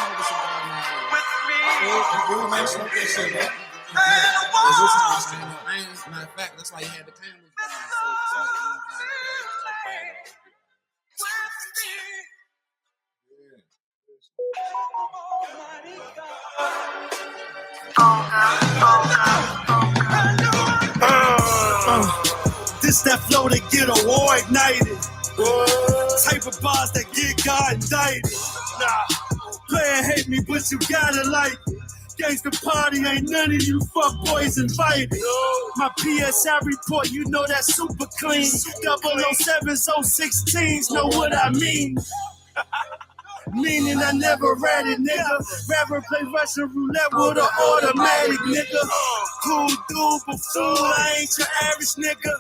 smoke a cigar now. Man, smoke that shit, man. Matter of fact, that's why you had the cameras down. This that flow that get a war ignited. Type of bars that get God indicted. Player hate me, but you gotta like it. Gangsta party, ain't none of you fuck boys invited. My PSI report, you know that's super clean. 007s, 016s, know what I mean. Meaning I never read it, nigga. Rapper play Russian roulette with an automatic, nigga. Cool dude, but fool, I ain't your average nigga.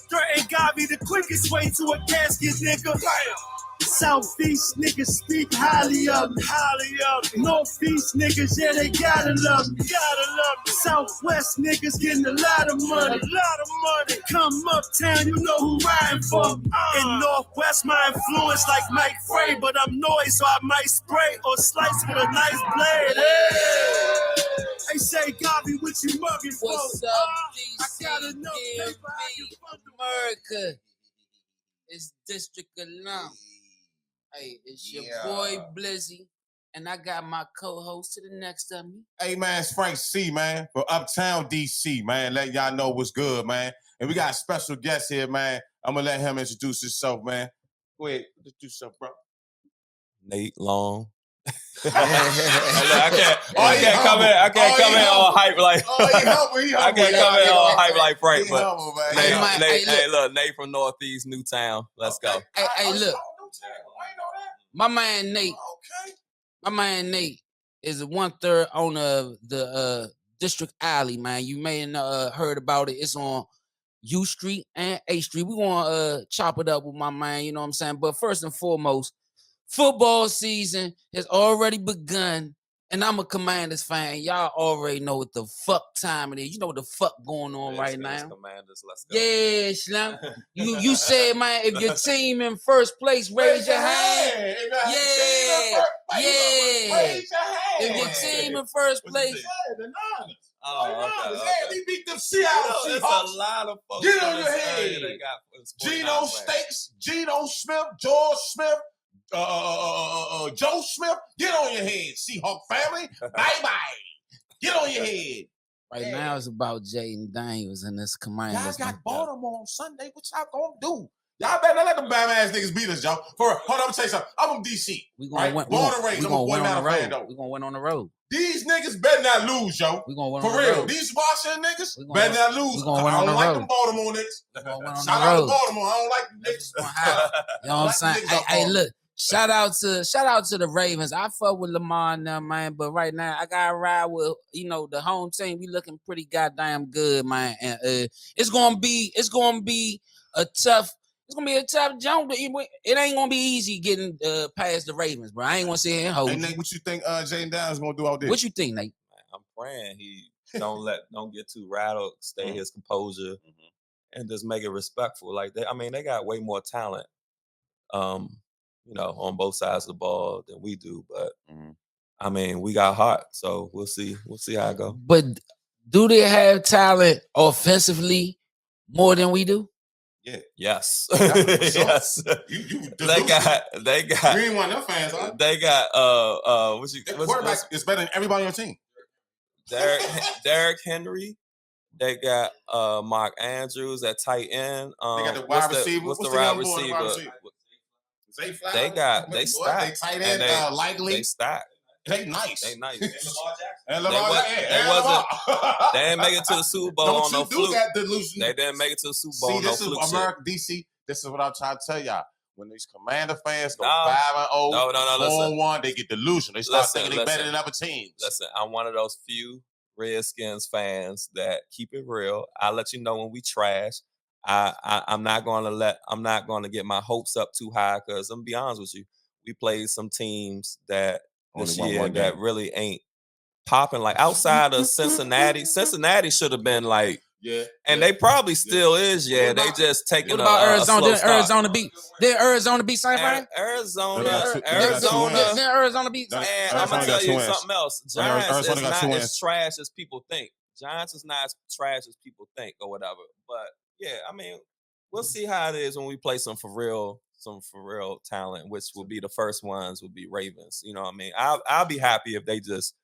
Threaten got me the quickest way to a casket, nigga. Southeast niggas speak highly of me. Northeast niggas, yeah, they gotta love me. Southwest niggas getting a lot of money. Come uptown, you know who riding for me. In Northwest, my influence like Mike Frey, but I'm noise, so I might spray or slice with a nice blade. Hey, they say, Gabi, what you mugging for? What's up, DC? I got enough paper, I can fund America. It's District Alum. Hey, it's your boy Blizzy, and I got my co-host to the next of me. Hey, man, it's Frank C, man, from Uptown, D.C., man. Let y'all know what's good, man. And we got a special guest here, man. I'm going to let him introduce himself, man. Go ahead, introduce yourself, bro. Nate Long. I can't come in on hype like. I can't come in on hype like Frank, but Nate from Northeast Newtown. Let's go. Hey, look. My man Nate is a 1/3 owner of the District Alley, man. You may have heard about it. It's on U Street and A Street. We're gonna chop it up with my man, you know what I'm saying? But first and foremost, football season has already begun, and I'm a Commanders fan. Y'all already know what the fuck time it is. You know what the fuck going on right now. Commanders, let's go. Yeah, Slim. You said, man, if your team in first place, raise your hand. Yeah. If your team in first place. The Niners. Oh, okay. They beat them Seattle Seahawks. There's a lot of folks. Get on your head. Geno Stakes, Geno Smith, George Smith, Joe Smith. Get on your head, Seahawk family. Bye-bye. Get on your head. Right now it's about Jaden Daniels and this Commanders. Y'all got Baltimore on Sunday. What y'all gonna do? Y'all better not let them bad ass niggas beat us, y'all. Hold on, I'm gonna tell you something. I'm from DC. We gonna win. Born and raised. I'm a boy Mountain fan, though. We gonna win on the road. These niggas better not lose, yo. We gonna win for on the real. road. These Washington niggas better not lose. We gonna win I on don't the like road. them Baltimore niggas. Shout out to Baltimore. I don't like them niggas. You know what I'm saying? Hey, look. Shout out to the Ravens. I fuck with Lamar now, man. But right now, I gotta ride with the home team. We looking pretty goddamn good, man. And it's gonna be a tough jump. It ain't gonna be easy getting past the Ravens, bro. I ain't gonna say it. Hey, Nate, what you think Jaden Downs gonna do out there? What you think, Nate? I'm praying he don't get too rattled, stay his composure, and just make it respectful. Like they got way more talent. On both sides of the ball than we do, but we got heart, so we'll see how it go. But do they have talent offensively more than we do? Yeah. Yes. Yes. They got. You ain't one of them fans, huh? They got quarterback is better than everybody on your team. Derrick Henry. They got Mark Andrews at tight end. They got the wide receiver. What's the wide receiver? They stacked. They tight end, likely. They stacked. They nice. And they didn't make it to the Super Bowl on no fluke. They didn't make it to the Super Bowl on no fluke. This is America, DC. This is what I'm trying to tell y'all. When these Commander fans go 5-0, 4-1, they get delusional. They start thinking they better than other teams. Listen, I'm one of those few Redskins fans that keep it real. I'll let you know when we trash. I'm not going to get my hopes up too high because I'm gonna be honest with you. We played some teams that this year that really ain't popping. Like outside of Cincinnati, Cincinnati should have been like Yeah. And they probably still is, What they about- just taking What about a Arizona? slow Did start. Arizona beat? Did Arizona beat St. Frank? Arizona, They got two wins. Did Arizona beat? They- and I'm Arizona gonna got tell two you wins. something else. Arizona Giants is got not two as wins. trash as people think. Giants is not as trash as people think, or whatever. But yeah, I mean, we'll see how it is when we play some for real talent, which will be the first ones. Will be Ravens. You know what I mean? I'll be happy if they just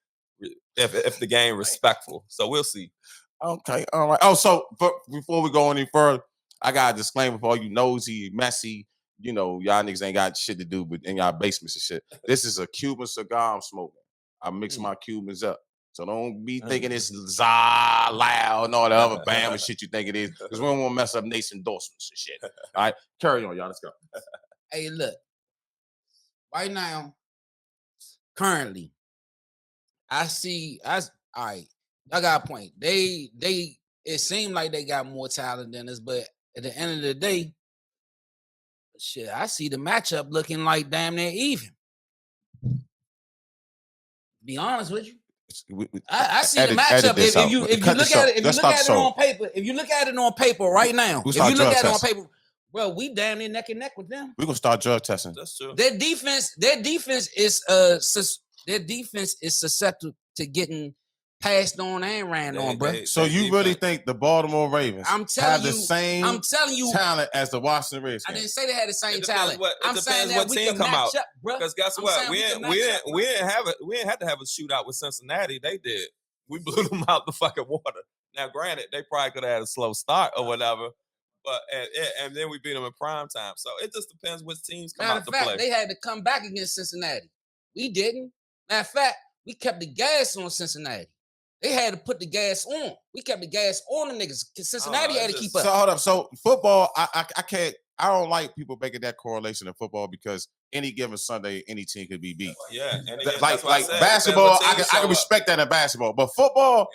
if the game respectful. So we'll see. Okay, all right. Oh, so before we go any further, I got a disclaimer for all you nosy, messy, y'all niggas ain't got shit to do but in y'all basements and shit. This is a Cuban cigar I'm smoking. I mix my Cubans up. So don't be thinking it's za loud and all the other Bama shit you think it is. Because we don't want to mess up Nate's endorsements and shit. All right, carry on, y'all. Let's go. Hey, look. Right now, currently, all right. I got a point. It seemed like they got more talent than us, but at the end of the day, shit, I see the matchup looking like damn near even. Be honest with you. I see the matchup. If you look at it on paper, if you look at it on paper right now, if you look at it on paper, well, we damn near neck and neck with them. We're gonna start drug testing. That's true. Their defense is susceptible to getting passed on and ran on, bro. So you really think the Baltimore Ravens have the same talent as the Washington Redskins? I didn't say they had the same talent. I'm saying that we can match up, bro. Because guess what? We didn't have to have a shootout with Cincinnati. They did. We blew them out the fucking water. Now, granted, they probably could have had a slow start or whatever, but and then we beat them in prime time. So it just depends which teams come out to play. They had to come back against Cincinnati. We didn't. Matter of fact, we kept the gas on Cincinnati. They had to put the gas on. We kept the gas on them niggas because Cincinnati had to keep up. So hold up. So football, I can't. I don't like people making that correlation in football because any given Sunday, any team could be beat. Yeah, like basketball, I can respect that in basketball, but football,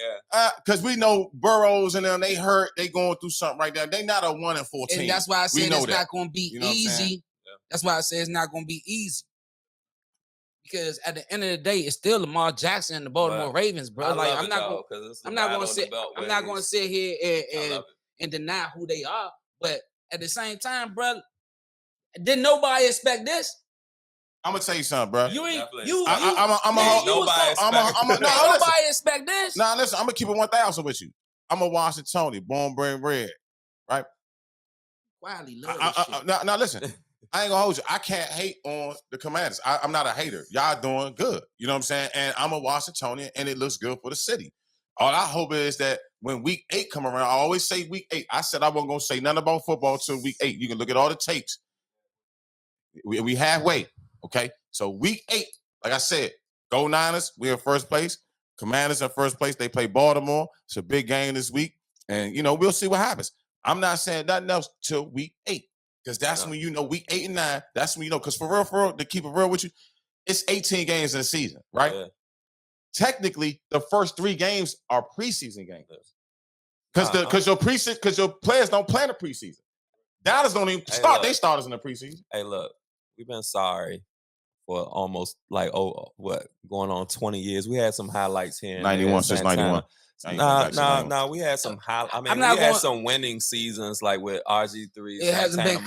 because we know Burrows and them, they hurt, they going through something right now. They not a 1-4 team. And that's why I said it's not going to be easy. That's why I said it's not going to be easy. Because at the end of the day, it's still Lamar Jackson and the Baltimore Ravens, bro. I'm not going to sit here and deny who they are. But at the same time, bro, didn't nobody expect this? I'm gonna tell you something, bro. Nobody expect this. Nah, listen, I'm gonna keep it 1,000 with you. I'm a Washingtonian, born, bred, red, right? Wiley love this shit. Now listen. I ain't gonna hold you. I can't hate on the Commanders. I'm not a hater. Y'all doing good. You know what I'm saying? And I'm a Washingtonian, and it looks good for the city. All I hope is that when week 8 come around, I always say week 8. I said I wasn't gonna say nothing about football until week 8. You can look at all the tapes. We halfway, okay? So week 8, like I said, go Niners. We're in first place. Commanders in first place. They play Baltimore. It's a big game this week, and we'll see what happens. I'm not saying nothing else till week 8. Because that's when week 8 and 9, that's when because for real, to keep it real with you, it's 18 games in a season, right? Yeah. Technically, the first 3 games are preseason games. Because your players don't play in the preseason. Dallas don't even start their starters in the preseason. Hey, look, we've been sorry for almost going on 20 years. We had some highlights here. 91 since 91. No, we had some had some winning seasons like with RG3. It hasn't been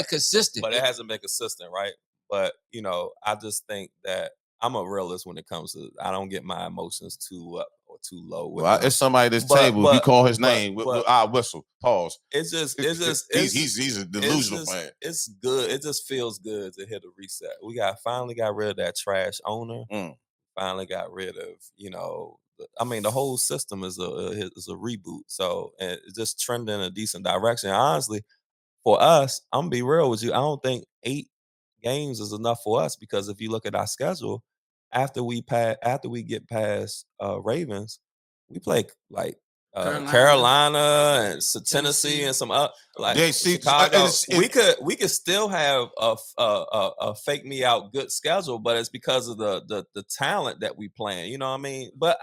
consistent. But it hasn't been consistent, right? But I just think that I'm a realist when it comes to. I don't get my emotions too up or too low. Well, it's somebody at this table. If you call his name, I'll whistle. Pause. He's a delusional fan. It's good. It just feels good to hit a reset. We finally got rid of that trash owner. Finally got rid of the whole system is a reboot. So it's just trending in a decent direction. Honestly, for us, I'm gonna be real with you. I don't think 8 games is enough for us because if you look at our schedule, after we get past Ravens, we play like Carolina and Tennessee and some Chicago. We could still have a fake me out good schedule, but it's because of the talent that we playing. You know what I mean? But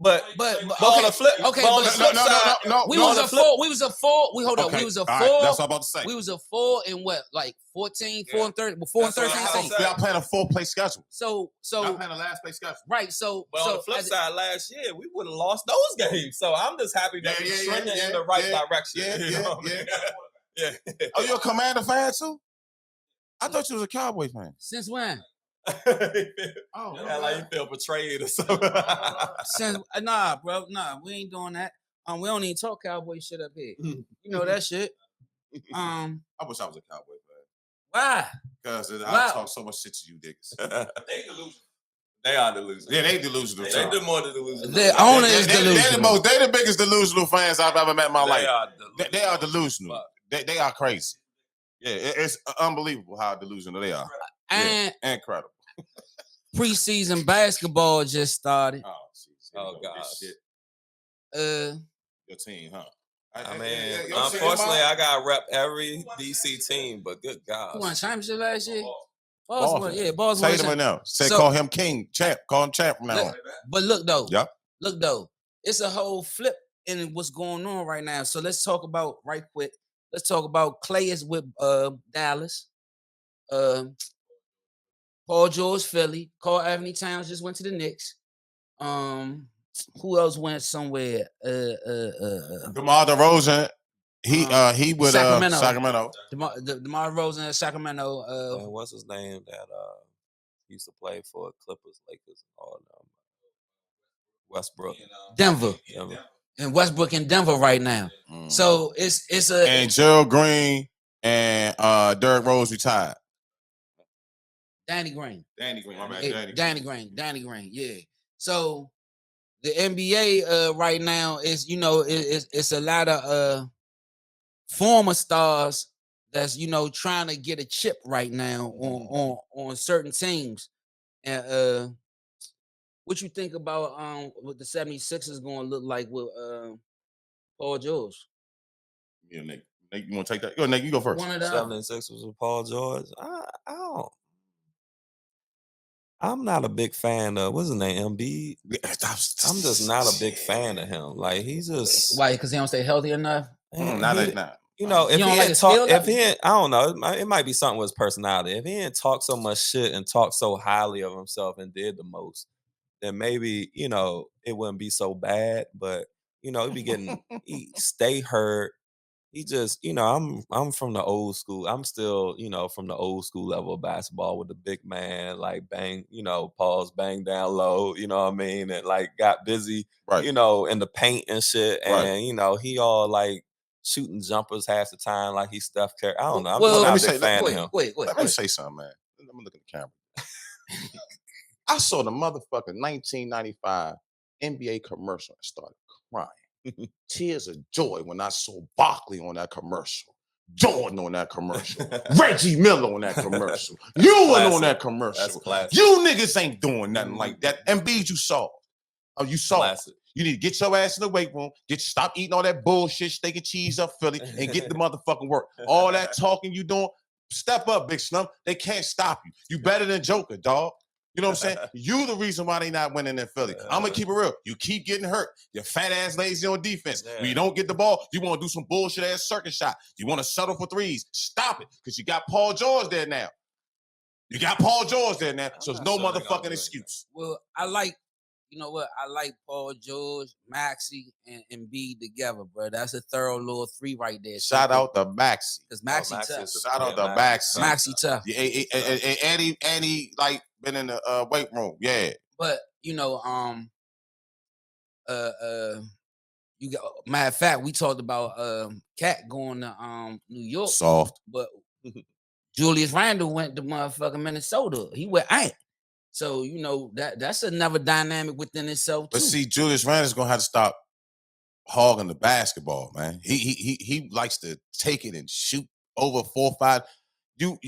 But on the flip, okay, but on the but flip side, we was a four. We was a four. We hold up. Okay, We was a all four. right, that's what I'm about to say. We was a 4 in what, like 14, 4 and 13, 4 and That's what I 13 was season. saying. Y'all playing a 4-play schedule. So Y'all playing a last play schedule. right. So but on the flip side, last year we would have lost those games. So I'm just happy that we're trending in the right direction. Yeah. Oh, you're a Commander fan too? I thought you was a Cowboy fan. Since when? Like you feel betrayed or something. Since nah, bro, nah, we ain't doing that. We don't even talk cowboy shit up here. You know that shit. I wish I was a Cowboy fan. Why? Because I talk so much shit to you niggas. They delusional. They are delusional. Yeah, they delusional. They do more than delusional. The owner is delusional. They the biggest delusional fans I've ever met in my life. They are delusional. They are crazy. Yeah, it's unbelievable how delusional they are. And incredible. Preseason basketball just started. Oh God. Your team, huh? I mean, unfortunately, I got to rep every DC team, but good God. Who won championship last year? Balls won. Say them right now. Call him king, champ. Call him champ from now on. But look though. Yeah. Look though. It's a whole flip in what's going on right now. So let's talk about right quick. Let's talk about Clay is with Dallas. Paul George, Philly. Carl Anthony Towns just went to the Knicks. Who else went somewhere? DeMar DeRozan. He with Sacramento. DeMar DeRozan at Sacramento. What's his name that used to play for Clippers, Lakers, and all them? Westbrook. Denver. And Westbrook in Denver right now. So it's a and Gerald Green and Derrick Rose retired. Danny Green. My bad. Danny Green. Yeah. So the NBA right now is, it's a lot of former stars that's, trying to get a chip right now on certain teams. And what you think about what the 76ers going to look like with Paul George? Yeah, Nick, you want to take that? Go, Nick, you go first. One of the 76ers with Paul George. I'm not a big fan of, what's his name, Embiid? I'm just not a big fan of him. Like, he's just... Why? Because he don't stay healthy enough? Not. You know, if he ain't, I don't know, it might be something with his personality. If he didn't talk so much shit and talk so highly of himself and did the most, then maybe, it wouldn't be so bad. But, he'd be getting, he stay hurt. He just, I'm from the old school. I'm still, from the old school level of basketball with the big man, like bang, pause, bang down low, you know what I mean? And like got busy, right. In the paint and shit. And, he all like shooting jumpers half the time like he's Steph Curry. I don't know. I'm not a big fan of him. Let me say something, man. Let me look at the camera. I saw the motherfucking 1995 NBA commercial and started crying. Tears of joy when I saw Barkley on that commercial, Jordan on that commercial, Reggie Miller on that commercial, Ewing on that commercial. You niggas ain't doing nothing like that. Embiid, you saw. Oh, you saw. You need to get your ass in the weight room, stop eating all that bullshit, steak and cheese up Philly, and get the motherfucking work. All that talking you doing, step up, Big Slum. They can't stop you. You better than Joker, dog. You know what I'm saying? You the reason why they not winning in Philly. I'm going to keep it real. You keep getting hurt. You're fat ass lazy on defense. When you don't get the ball, you want to do some bullshit ass circuit shot. You want to settle for threes. Stop it. Because you got Paul George there now. So there's no motherfucking excuse. Well, I like Paul George, Maxey, and Embiid together, bro. That's a thorough little three right there. Shout out to Maxey. Because Maxey tough. Shout out to Maxey. Maxey tough. Yeah, Eddie, like, been in the weight room. Yeah. But, you got, matter of fact, we talked about Cat going to New York. Soft. But Julius Randle went to motherfucking Minnesota. He went Ant. So, that's another dynamic within itself, too. But see, Julius Randle's going to have to stop hogging the basketball, man. He likes to take it and shoot over 4 or 5.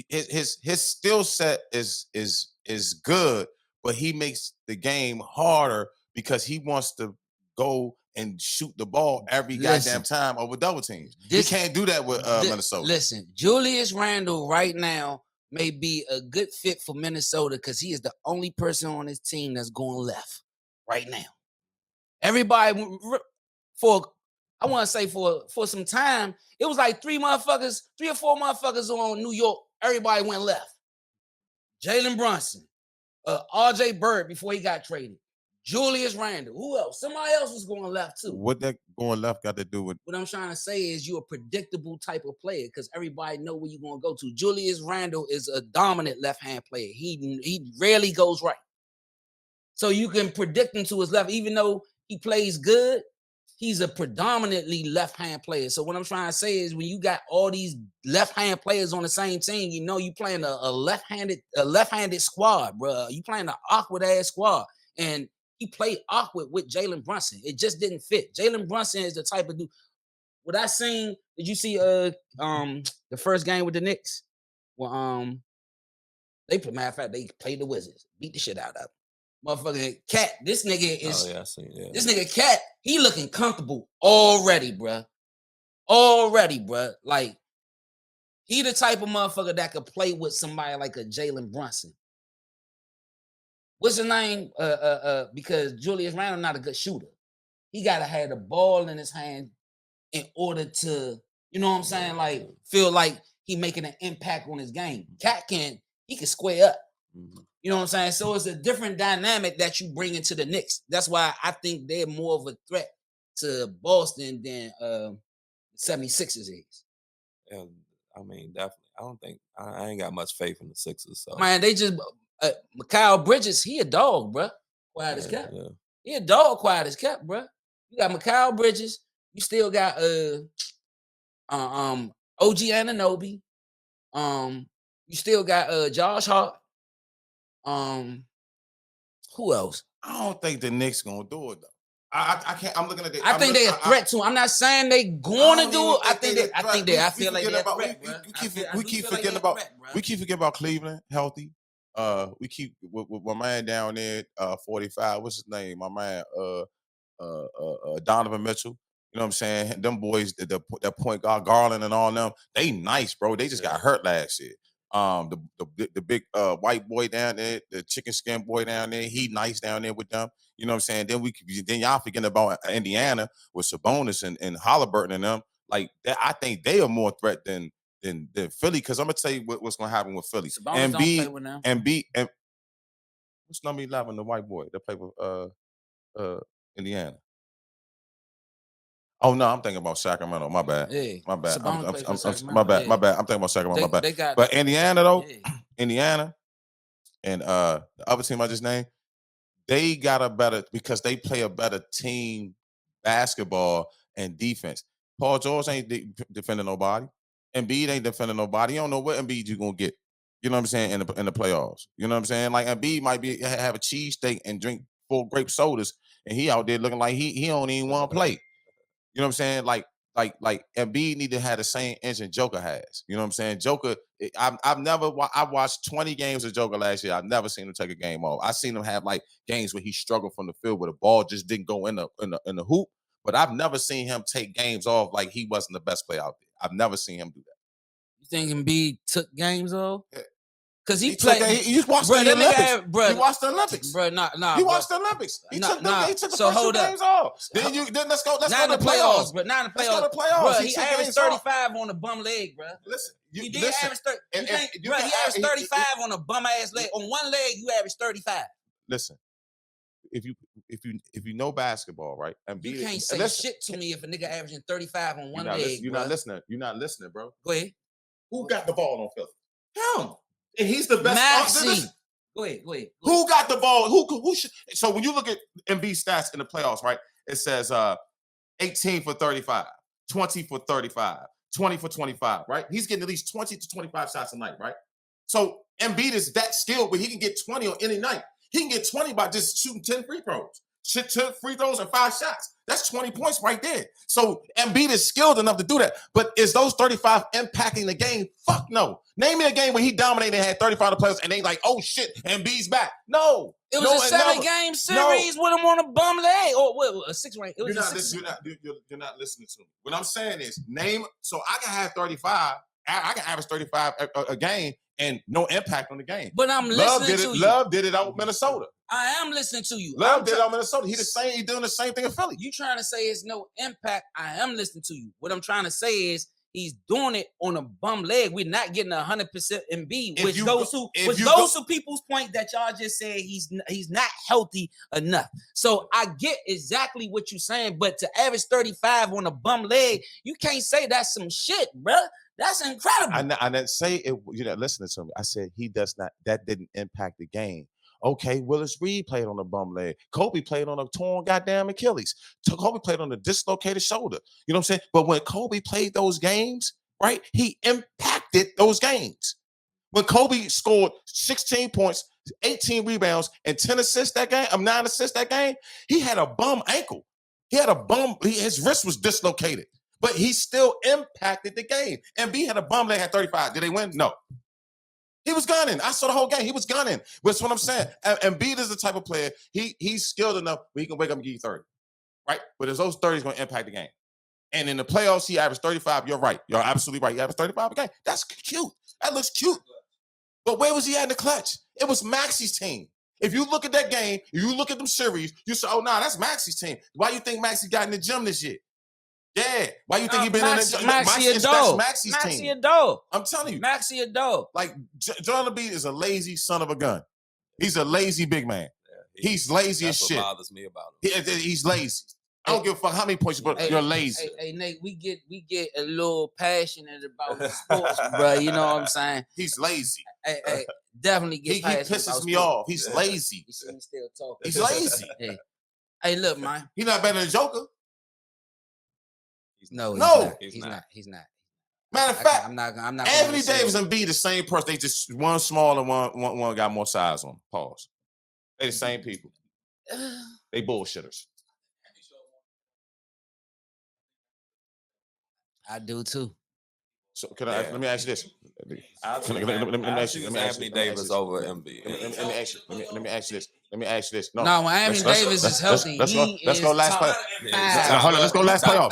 His skill set is good, but he makes the game harder because he wants to go and shoot the ball every goddamn time over double teams. You can't do that with Minnesota. Listen, Julius Randle right now may be a good fit for Minnesota because he is the only person on his team that's going left right now. Everybody for some time, it was like 3 or 4 motherfuckers on New York. Everybody went left. Jalen Brunson, R.J. Bird before he got traded, Julius Randle. Who else? Somebody else was going left too. What that going left got to do with? What I'm trying to say is you're a predictable type of player because everybody know where you're going to go to. Julius Randle is a dominant left-hand player. He rarely goes right. So you can predict him to his left, even though he plays good. He's a predominantly left-hand player. So what I'm trying to say is when you got all these left-hand players on the same team, you know you playing a left-handed squad, bro. You playing an awkward-ass squad. And he played awkward with Jalen Brunson. It just didn't fit. Jalen Brunson is the type of dude. What I seen, did you see the first game with the Knicks? Well, matter of fact, they played the Wizards, beat the shit out of them. Motherfucking Cat, this nigga is. Oh, yeah, I see. Yeah. This nigga Cat, he looking comfortable already, bruh. Already, bruh. Like, he the type of motherfucker that could play with somebody like a Jalen Brunson. What's his name? Because Julius Randle not a good shooter. He gotta have the ball in his hand in order to, you know what I'm saying? Like, feel like he making an impact on his game. Cat can square up. Mm-hmm. You know what I'm saying? So it's a different dynamic that you bring into the Knicks. That's why I think they're more of a threat to Boston than the 76ers is. Yeah, I mean, definitely. I don't think I ain't got much faith in the Sixers. So man, they just Mikal Bridges, he a dog, bro. Quiet as kept. Yeah. He a dog, quiet as kept, bro. You got Mikal Bridges. You still got OG Anunoby. You still got Josh Hart. Who else? I don't think the Knicks gonna do it though. I can't. I'm looking at it. I think they're a threat to him. I'm not saying they going to do it. I feel like they're a threat, bro. We keep forgetting about Cleveland healthy. We keep with my man down there, 45. What's his name? My man, Donovan Mitchell. You know what I'm saying? Them boys, that point guard Garland and all them, they nice, bro. They just got hurt last year. The big white boy down there, the chicken skin boy down there, he nice down there with them. You know what I'm saying? Then y'all forgetting about Indiana with Sabonis and Halliburton and them. Like that, I think they are more threat than Philly. Because I'm gonna tell you what's gonna happen with Philly. Sabonis don't play with them. And what's number 11? The white boy that played with Indiana. Oh no, I'm thinking about Sacramento. My bad. Yeah. My bad. My bad. My bad. I'm thinking about Sacramento. My bad. But Indiana though, Indiana and the other team I just named, they got a better because they play a better team basketball and defense. Paul George ain't defending nobody. Embiid ain't defending nobody. You don't know what Embiid you gonna get. You know what I'm saying in the playoffs. You know what I'm saying? Like Embiid might have a cheesesteak and drink 4 grape sodas, and he out there looking like he don't even want to play. You know what I'm saying? Like Embiid need to have the same engine Joker has. You know what I'm saying? Joker, I watched 20 games of Joker last year. I've never seen him take a game off. I seen him have like games where he struggled from the field where the ball just didn't go in the hoop. But I've never seen him take games off like he wasn't the best player out there. I've never seen him do that. You think Embiid took games off? Yeah. Because he played. He watched the Olympics. He watched the Olympics. Bro, nah. He watched the Olympics. He took the so first 2 games off. Then let's go to the playoffs. But not in the playoffs. Let's go to the playoffs. Bro, he averaged 35 on a bum leg, bro. Listen, he did average 30. He averaged 35 on a bum ass leg. On one leg, you averaged 35. Listen, if you know basketball, right? And you can't say shit to me if a nigga averaging 35 on one leg. You're not listening. You're not listening, bro. Go ahead. Who got the ball on Philly? Him. And he's the best. Maxey. Go ahead. Who got the ball? Who should? So when you look at Embiid stats in the playoffs, right? It says 18 for 35, 20 for 35, 20 for 25, right? He's getting at least 20 to 25 shots a night, right? So Embiid is that skilled, but he can get 20 on any night. He can get 20 by just shooting 10 free throws. 10 free throws and 5 shots. That's 20 points right there. So Embiid is skilled enough to do that. But is those 35 impacting the game? Fuck no. Name me a game where he dominated and had 35 players and they like, oh shit, Embiid's back. No. It was a 7-game series with him on a bum leg. Or what, a 6-rank. You're not listening to me. What I'm saying is name, so I can have 35. I can average 35 a game and no impact on the game. But I'm Love listening did to it. you. Love did it out Minnesota. I am listening to you. Love did it out Minnesota. He doing the same thing in Philly. You trying to say it's no impact? I am listening to you. What I'm trying to say is he's doing it on a bum leg. We're not getting 100% MB, which goes to people's point that y'all just said he's not healthy enough. So I get exactly what you're saying, but to average 35 on a bum leg, you can't say that's some shit, bruh. That's incredible. I didn't say it. You're not listening to me. I said he does not. That didn't impact the game. Okay, Willis Reed played on a bum leg. Kobe played on a torn goddamn Achilles. Kobe played on a dislocated shoulder. You know what I'm saying? But when Kobe played those games, right, he impacted those games. When Kobe scored 16 points, 18 rebounds, and 10 assists that game, 9 assists that game, he had a bum ankle. He had a bum, his wrist was dislocated. But he still impacted the game. And B had a bum leg at 35. Did they win? No. He was gunning. I saw the whole game. He was gunning. That's what I'm saying. And B is the type of player, he's skilled enough where he can wake up and give you 30. Right? But those 30s going to impact the game. And in the playoffs, he averaged 35. You're right. You're absolutely right. He averaged 35 a game. That's cute. That looks cute. But where was he at in the clutch? It was Maxi's team. If you look at that game, if you look at them series, you say, oh, nah, that's Maxi's team. Why you think Maxi got in the gym this year? Yeah. Why you think he been in the gym? That's Maxi's team. Maxi a dog. I'm telling you. Maxi a dog. Like, Joel Embiid is a lazy son of a gun. He's a lazy big man. Yeah, he's lazy as shit. That's what bothers me about him. He's lazy. I don't give a fuck how many points you put. You're lazy. Hey, Nate, we get a little passionate about sports, bro. You know what I'm saying? He's lazy. Hey, definitely get passionate. He pisses me off. He's lazy. You see me still talking. He's lazy. Hey, look, man. He's not better than Joker. He's not. Matter of fact, I'm not. Anthony Davis and B the same person. They just one smaller, one got more size on. Pause. They the same people. They bullshitters. I do too. So let me ask you this. Let me ask you Anthony Davis over Embiid. Let me ask you this. No, when Anthony Davis is healthy, let's go last playoff. Hold on, let's go last playoff.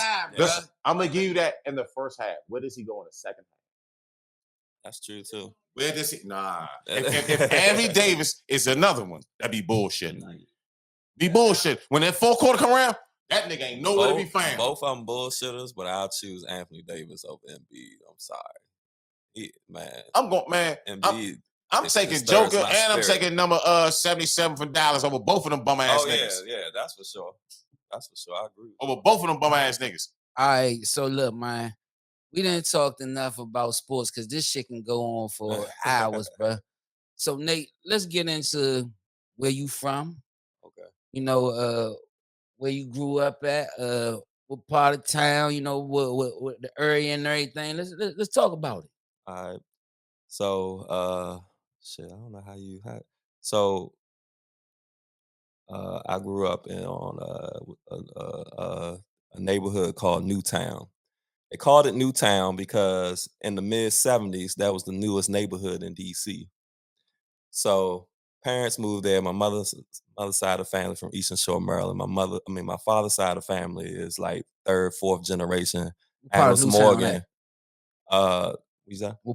I'm gonna give you that in the first half. Where does he go in the second half? That's true too. Where does he? Nah. If Anthony Davis is another one, that'd be bullshit. Be bullshit. When that fourth quarter come around, that nigga ain't nowhere to be found. Both of them bullshitters, but I'll choose Anthony Davis over Embiid. I'm sorry. Embiid. I'm taking Joker and I'm taking number 77 from Dallas over both of them bum ass niggas. Yeah, that's for sure. I agree. Over both of them bum ass niggas. All right, so look, man, we didn't talk enough about sports because this shit can go on for hours, bro. So Nate, let's get into where you from. Okay. You know, where you grew up at, what part of town, you know, what the area and everything. Let's talk about it. All right. So, I don't know how you had. So, I grew up on a neighborhood called Newtown. They called it Newtown because in the mid 70s, that was the newest neighborhood in DC. So parents moved there. My mother's side of the family from Eastern Shore, Maryland. My father's side of the family is like third, fourth generation. Adams Morgan. What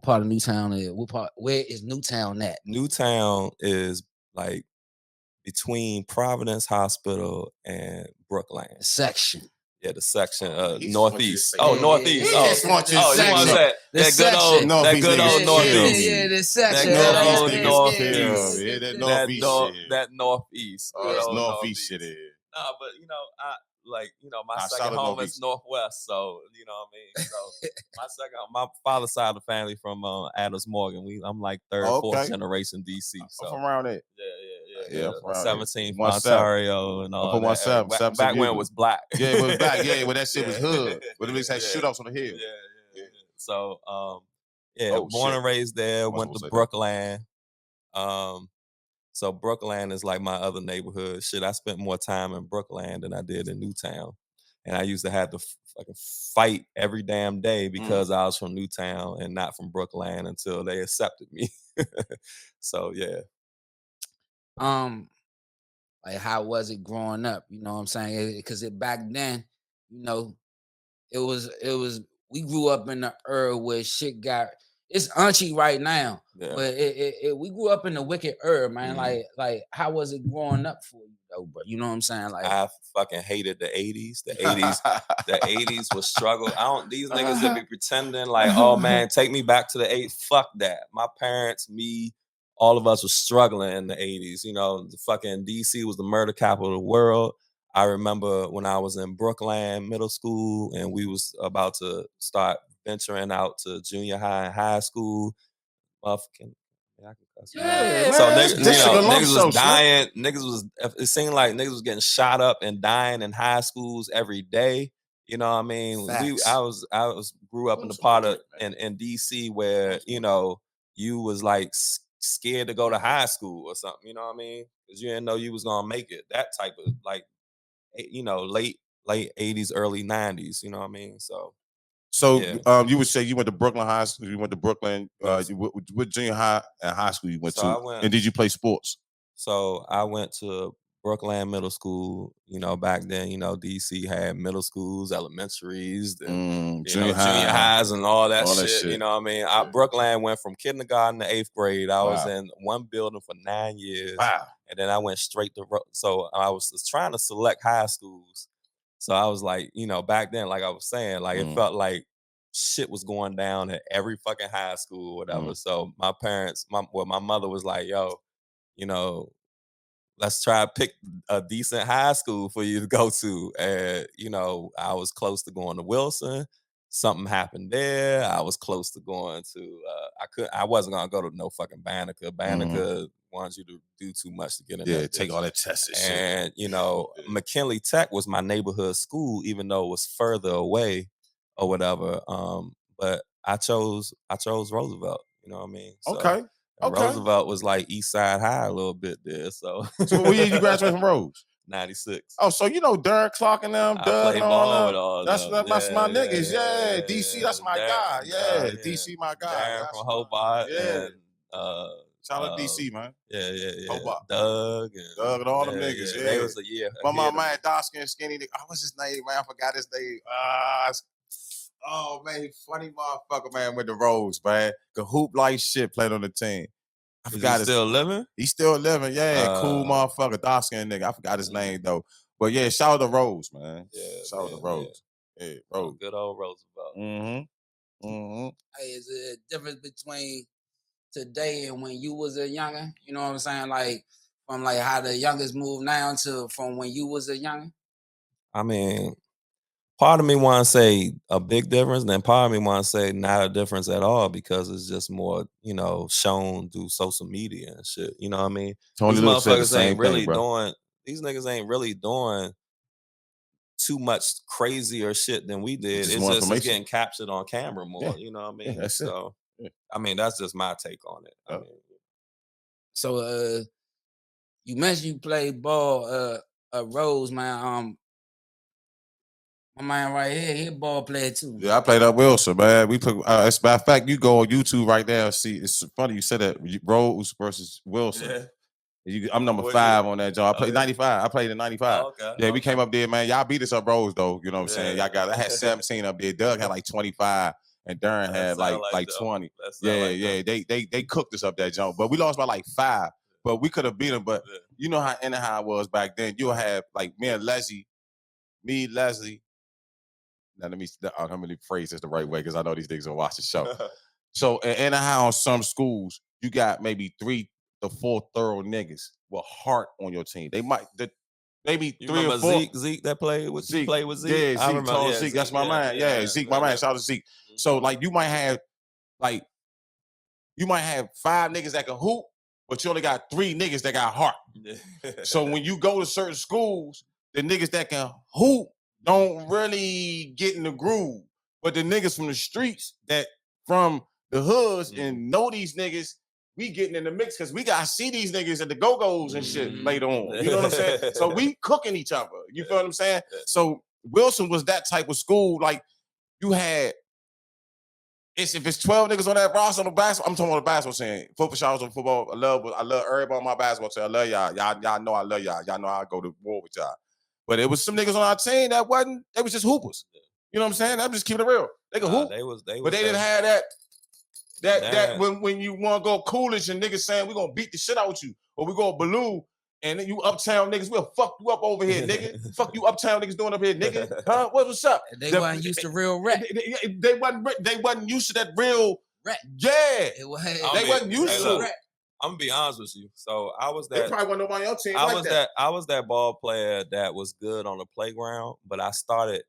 part of Newtown is? Where is Newtown at? Newtown is like between Providence Hospital and Brookline. Section. Yeah, the section northeast. Northeast. You want that good old northeast. Yeah, the section. That northeast. That's northeast shit is. Nah, but my second home is northwest, so you know what I mean. So my father's side of the family from Adams Morgan. I'm like third, fourth generation DC. So from around it. Yeah. 17th Ontario and all that. Back when it was black. Yeah, it was black. Yeah, when that shit was hood. When it was like shootouts on the hill. Yeah. So born and raised there. Went to Brookline. So Brookline is like my other neighborhood. Shit, I spent more time in Brookline than I did in Newtown. And I used to have to fucking fight every damn day because I was from Newtown and not from Brookline until they accepted me. So, yeah. Like how was it growing up? You know what I'm saying? Because back then, you know, it was we grew up in the era where shit got it's Auntie right now. Yeah. But we grew up in the wicked era, man. Like how was it growing up for you though, bro? You know what I'm saying? Like I fucking hated the 80s. The 80s was struggle. These niggas that be pretending like, oh man, take me back to the 80s. Fuck that. My parents, me, all of us was struggling in the 80s. You know, the fucking DC was the murder capital of the world. I remember when I was in Brookland Middle School and we was about to start venturing out to junior high and high school. Motherfucking yeah, so man, niggas was dying. It seemed like niggas was getting shot up and dying in high schools every day. You know what I mean? I grew up in the part of in DC where, you know, you was like scared to go to high school or something, you know what I mean? Because you didn't know you was gonna make it. That type of like, you know, late 80s, early 90s, you know what I mean? So yeah. You would say you went to Brooklyn High School, you went to Brooklyn, what junior high and high school you went to? And did you play sports? So I went to Brookland Middle School. You know, back then, you know, DC had middle schools, elementaries, junior highs and all that shit. You know what I mean? Brookland went from kindergarten to 8th grade. I was in one building for 9 years. Wow. And then I went straight to, so I was trying to select high schools. So I was like, you know, back then, like I was saying, like it felt like shit was going down at every fucking high school or whatever. So my parents, my mother was like, yo, you know, let's try to pick a decent high school for you to go to. And, you know, I was close to going to Wilson. Something happened there. I was close to going to, I wasn't going to go to no fucking Banneker. Banneker wants you to do too much to get in there. Yeah, take all that tests and shit. And, you know, McKinley Tech was my neighborhood school, even though it was further away or whatever. But I chose Roosevelt, you know what I mean? So, okay. Roosevelt was like East Side High a little bit there. So what year you graduated from Rose? 96. Oh, so you know Derek Clark and them, Doug and all with all that's them. That's my niggas. Yeah, DC, that's my guy. Yeah, DC, my guy. Darren from Hobart. Yeah. And, shout out DC, man. Yeah. Hobart. Doug and all them niggas. Yeah. They was my man, dark skin, skinny nigga. What's his name, man? I forgot his name. Oh man, he funny motherfucker, man, with the Rose, man. The hoop like shit played on the team. I forgot his still living? He's still living, yeah. Cool motherfucker, dark skin nigga. I forgot his name though. But yeah, shout out to Rose, man. Yeah. Shout out to Rose. Yeah, Rose. Good old Roosevelt. Hey, is there a difference between today and when you was a younger? You know what I'm saying? Like from like how the youngest move now to from when you was a younger? I mean, part of me want to say a big difference, and then part of me want to say not a difference at all because it's just more, you know, shown through social media and shit. You know what I mean? Tony These motherfuckers ain't really doing. These niggas ain't really doing too much crazier shit than we did. It's just getting captured on camera more. Yeah. You know what I mean? Yeah, that's so, I mean, that's just my take on it. I mean, so, you mentioned you played ball, Rose, man. My man right here, he a ball player too. Yeah, I played up Wilson, man. We put. As a matter of fact, you go on YouTube right now and see. It's funny you said that Rose versus Wilson. Yeah. I'm number 5 on that job. I played 95. I played in 95. Okay. Yeah, we came up there, man. Y'all beat us up Rose though. You know what I'm saying? Y'all got. I had 17 up there. Doug had like 25, and Darren had like 20. Yeah. They cooked us up that jump, but we lost by like 5. But we could have beat them. But you know how Anaheim was back then. You'll have like Leslie. Now let me phrase this the right way because I know these niggas will watch the show. So in Anaheim, some schools you got maybe 3 to 4 thorough niggas with heart on your team. They might maybe you 3 or 4. Zeke that played with Zeke. Played with Zeke. Yeah, Zeke. I remember, Zeke. That's my man. Yeah, Zeke, my man. Shout out to Zeke. So like you might have 5 niggas that can hoop, but you only got 3 niggas that got heart. So when you go to certain schools, the niggas that can hoop don't really get in the groove. But the niggas from the streets that from the hoods and know these niggas, we getting in the mix because we gotta see these niggas at the go-go's and shit later on. You know what I'm saying? So we cooking each other. You feel what I'm saying? So Wilson was that type of school. Like you had, if it's 12 niggas on that roster on the basketball, I'm talking about the basketball scene. Football shots on football. I love everybody on my basketball team. I love y'all. Y'all know I love y'all. Y'all know I go to war with y'all. But it was some niggas on our team that they was just hoopers. You know what I'm saying? I'm just keeping it real. They could hoop. But they didn't have that. That when you want to go coolish and niggas saying we gonna beat the shit out you, or we go balloon. And then you uptown niggas, we'll fuck you up over here, nigga. Fuck you uptown niggas doing up here, nigga. Huh? What's up? They wasn't used to real rap. They wasn't used to that real rap. Yeah. They wasn't used to it. I'm gonna be honest with you. So I was that. There probably wasn't nobody on your team like that. I was that ball player that was good on the playground, but I started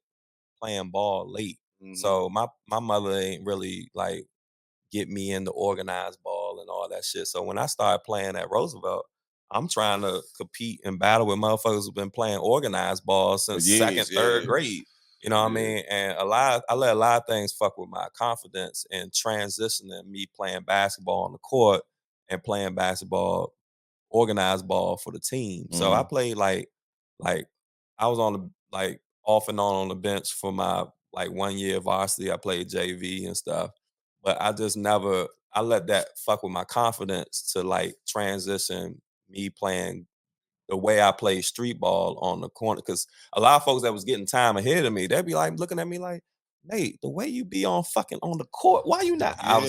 playing ball late. Mm-hmm. So my mother ain't really like get me into organized ball and all that shit. So when I started playing at Roosevelt, I'm trying to compete and battle with motherfuckers who've been playing organized ball since second, third grade. You know what I mean? And I let a lot of things fuck with my confidence and transitioning me playing basketball on the court and playing basketball, organized ball for the team. So I played like I was on the like off and on the bench for my like 1 year varsity. I played JV and stuff. But I just never I let that fuck with my confidence to like transition me playing the way I play street ball on the corner. Because a lot of folks that was getting time ahead of me, they'd be like looking at me like, Nate, the way you be on the court, why you not? I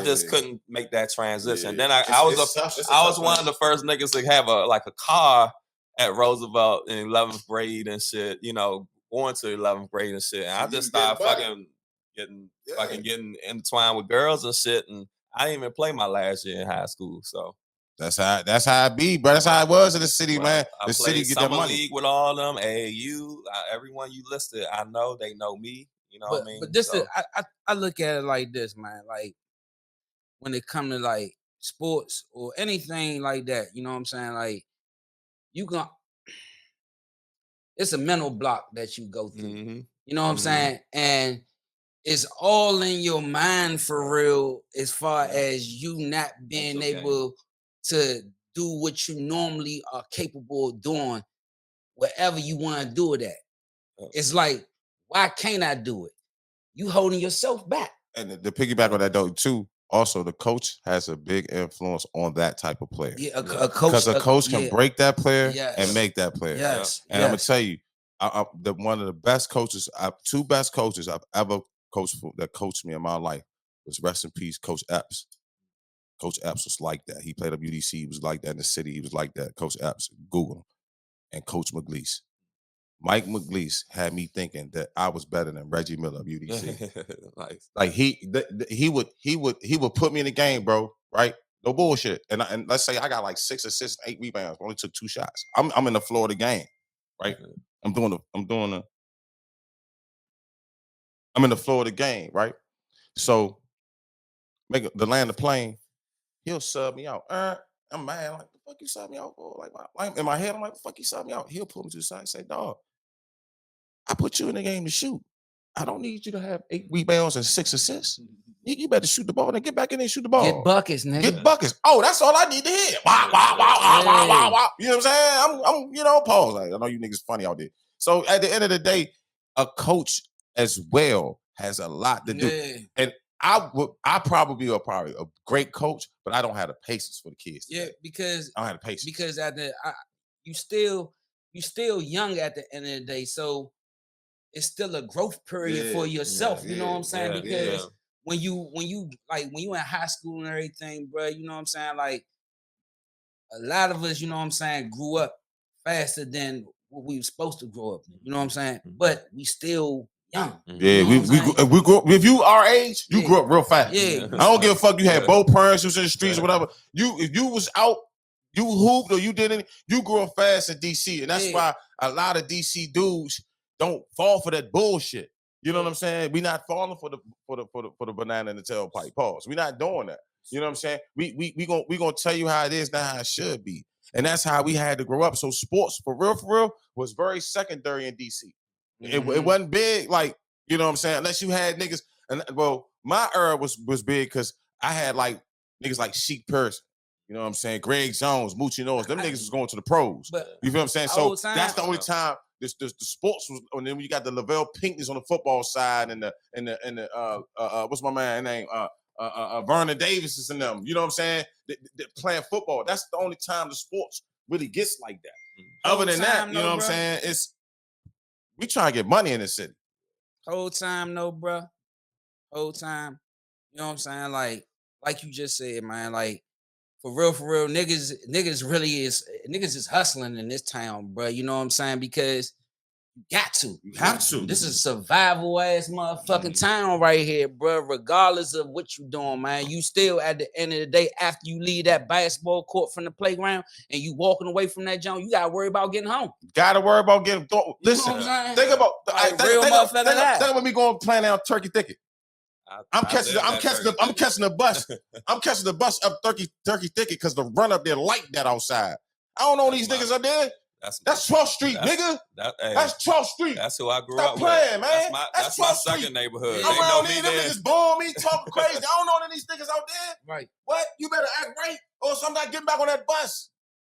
just couldn't make that transition. Then I was one of the first niggas to have a car at Roosevelt in 11th grade and shit, you know, going to 11th grade and shit. And I just started getting intertwined with girls and shit. And I didn't even play my last year in high school. So that's how it be, bro. That's how it was in the city, man. The city get their money. League with all them, AAU, everyone you listed, I know they know me. You know what I mean? But this is I look at it like this, man. Like when it comes to like sports or anything like that, you know what I'm saying? Like it's a mental block that you go through. Mm-hmm. You know what I'm saying? And it's all in your mind for real, as far as you not being able to do what you normally are capable of doing, wherever you want to do it at. It's like, why can't I do it? You holding yourself back. And the piggyback on that though too. Also, the coach has a big influence on that type of player. Yeah, a coach, because a coach can break that player yes. and make that player. Yes, and I'm gonna tell you, one of the best coaches, two best coaches I've ever coached for, that coached me in my life was, rest in peace, Coach Epps. Coach Epps was like that. He played at UDC. He was like that in the city. He was like that. Coach Epps, Google him. And Coach McLeese. Mike McLeese had me thinking that I was better than Reggie Miller of UDC. Nice. Like he would put me in the game, bro. Right? No bullshit. And let's say I got like 6 assists, 8 rebounds. Only took 2 shots. I'm in the floor of the game, right? I'm in the floor of the game, right? So make the land the plane. He'll sub me out. I'm mad. Like, the fuck you sub me out for? Like in my head, I'm like, the fuck you sub me out? He'll pull me to the side and say, dog, I put you in the game to shoot. I don't need you to have 8 rebounds and 6 assists. You better shoot the ball and get back in there and shoot the ball. Get buckets, nigga. Get buckets. Oh, that's all I need to hear. Wow, wow, wow, wow, wow, wow, wow. You know what I'm saying? I'm pause. Like, I know you niggas funny out there. So at the end of the day, a coach as well has a lot to do. And I probably be a great coach, but I don't have the patience for the kids today. Yeah, because I don't have the patience. Because you still young at the end of the day, so it's still a growth period for yourself. You know what I'm saying? Because when you in high school and everything, bro, you know what I'm saying? Like a lot of us, you know what I'm saying, grew up faster than what we were supposed to grow up. You know what I'm saying? But we still young. Yeah, we grew up. If you our age, you grew up real fast. Yeah. I don't give a fuck. You had both parents, you was in the streets or whatever. If you was out, you hooped or you did anything, you grew up fast in DC. And that's why a lot of DC dudes don't fall for that bullshit. You know what I'm saying? We not falling for the banana in the tailpipe. Pause. We not doing that. You know what I'm saying? We gonna tell you how it is, not how it should be. And that's how we had to grow up. So sports, for real, was very secondary in DC. It wasn't big, like, you know what I'm saying? Unless you had niggas, and well, my era was big because I had like niggas like Sheik Pearson. You know what I'm saying? Greg Jones, Moochie Norris, them niggas was going to the pros. You feel what I'm saying? So that's the only time the sports was. And then when you got the Lavelle Pinckneys on the football side, and the what's my man name? Vernon Davis is in them. You know what I'm saying? They're playing football. That's the only time the sports really gets like that. Other than that, you know what I'm saying? We try to get money in the city. Whole time, no, bro. Whole time. You know what I'm saying? Like like you just said, man, like for real, niggas really is hustling in this town, bro. You know what I'm saying? Because you got to. You have to. This is survival ass motherfucking town right here, bro. Regardless of what you doing, man, you still at the end of the day, after you leave that basketball court from the playground and you walking away from that joint, you gotta worry about getting home. Gotta worry about getting. Listen, think about real motherfucker. Think about me going playing down Turkey Thicket. I'm catching the bus. I'm catching the bus up Turkey Thicket because the run up there like that outside. I don't know these niggas up there. That's 12th Street, nigga. That's 12th Street. That's who I grew Stop up playing, with. man. That's my second neighborhood. I'm around these niggas booing me, talking crazy. I don't know none of these niggas out there. Right. What? You better act right, or else I'm not getting back on that bus.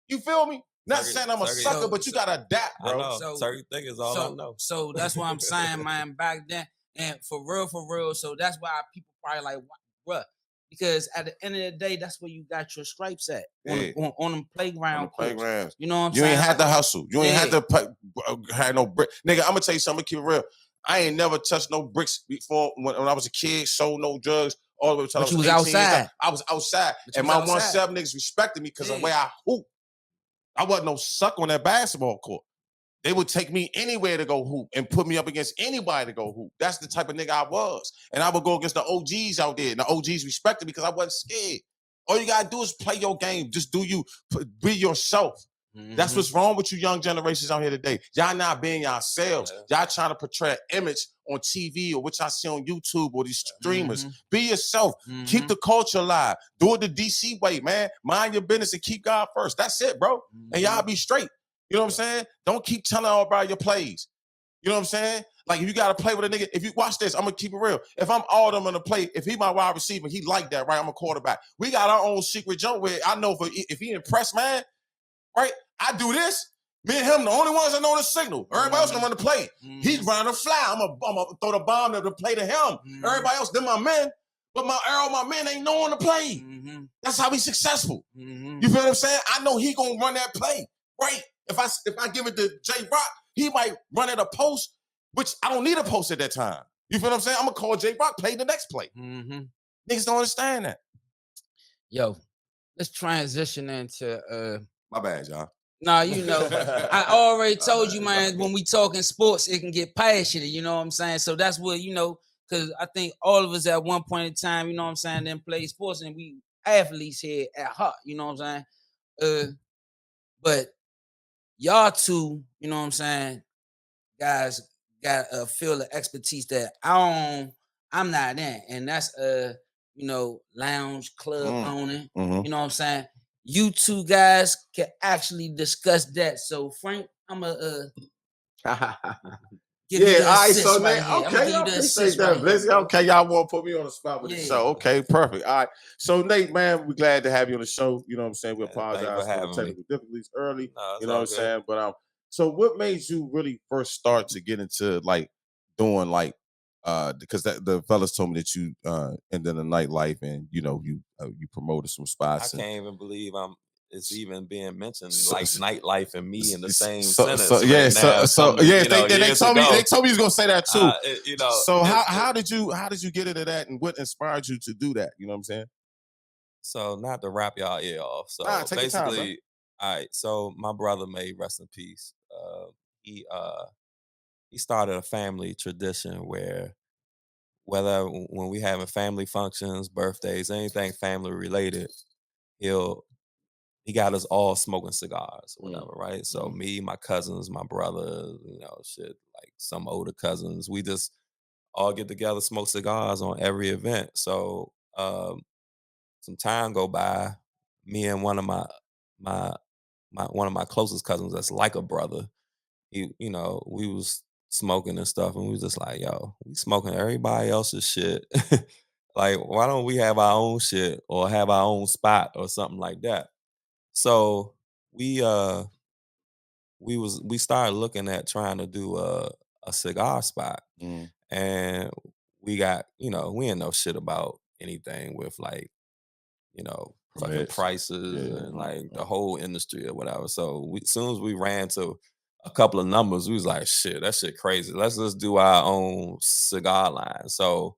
You feel me? Not saying I'm a sucker, but you gotta adapt, bro. I know. Turkey Thicket is all I know. So that's what I'm saying, man. Back then, and for real. So that's why people probably like, bruh. Because at the end of the day, that's where you got your stripes at. On them playground. Playgrounds. You know what I'm saying? You ain't had to hustle. You ain't had to have no brick. Nigga, I'm gonna tell you something, keep it real. I ain't never touched no bricks before when I was a kid, sold no drugs, all the way until I was 18 outside. I was outside. And my 1-7 niggas respected me because of the way I hoop. I wasn't no suck on that basketball court. They would take me anywhere to go hoop and put me up against anybody to go hoop. That's the type of nigga I was. And I would go against the OGs out there. And the OGs respected me because I wasn't scared. All you gotta do is play your game. Just do you. Be yourself. That's what's wrong with you young generations out here today. Y'all not being yourselves. Y'all trying to portray an image on TV or which I see on YouTube or these streamers. Be yourself. Keep the culture alive. Do it the DC way, man. Mind your business and keep God first. That's it, bro. And y'all be straight. You know what I'm saying? Don't keep telling all about your plays. You know what I'm saying? Like, if you got to play with a nigga, if you watch this, I'm going to keep it real. If I'm all them on the play, if he my wide receiver, he like that, right? I'm a quarterback. We got our own secret jump where I know if he impressed, man, right? I do this. Me and him, the only ones that know the signal. Everybody else gonna run the play. He's running to fly. I'm gonna throw the bomb to play to him. Everybody else, they're my men. But my men ain't knowing the play. That's how we successful. You feel what I'm saying? I know he gonna run that play, right? If I give it to J Rock, he might run at a post, which I don't need a post at that time. You feel what I'm saying? I'm gonna call J Rock, play the next play. Niggas don't understand that. Yo, let's transition into my bad, y'all. Nah, you know, I already told you, man, when we talking sports, it can get passionate, you know what I'm saying? So that's what, you know, because I think all of us at one point in time, you know what I'm saying, then play sports and we athletes here at heart, you know what I'm saying? But y'all two, you know what I'm saying, guys got a field of expertise that I'm not in. And that's, you know, lounge, club owning, you know what I'm saying? You two guys can actually discuss that. So, Frank, I'm going to give you the assist so right Nate, here. okay, I appreciate that, Blizzy. Okay, y'all want to put me on the spot with the show. Okay, perfect. All right. So, Nate, man, we're glad to have you on the show. You know what I'm saying? We apologize for the technical difficulties early. You know what I'm saying? But so what made you really first start to get into like doing like because the fellas told me that you ended the nightlife and you know you promoted some spots. I can't even believe it's even being mentioned like nightlife and me in the same sentence. They told me you was gonna say that too. You know, so how did you get into that and what inspired you to do that? You know what I'm saying? So not to wrap y'all ear off. So basically, time, all right. So my brother made rest in peace. He started a family tradition where whether when we having family functions, birthdays, anything family related, he got us all smoking cigars or whatever, right? So me, my cousins, my brother, you know, shit, like some older cousins, we just all get together, smoke cigars on every event. So some time go by, me and one of my closest cousins that's like a brother, we was smoking and stuff, and we was just like, yo, we smoking everybody else's shit. Like, why don't we have our own shit or have our own spot or something like that? So we started looking at trying to do a cigar spot, and we got, we didn't know shit about anything with like, fucking prices and like the whole industry or whatever. So as soon as we ran to a couple of numbers, we was like, shit, that shit crazy. Let's just do our own cigar line. So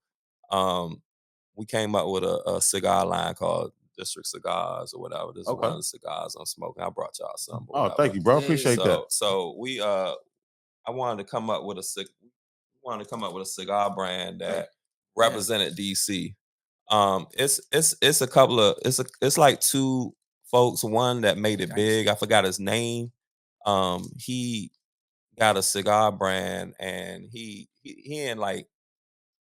we came up with a cigar line called District Cigars or whatever. This is one of the cigars I'm smoking. I brought y'all some. Oh, thank you, bro. Appreciate that. So we I wanted to come up with a cigar brand that represented DC. It's a couple of it's like two folks. One that made it big. I forgot his name. He got a cigar brand, and he in like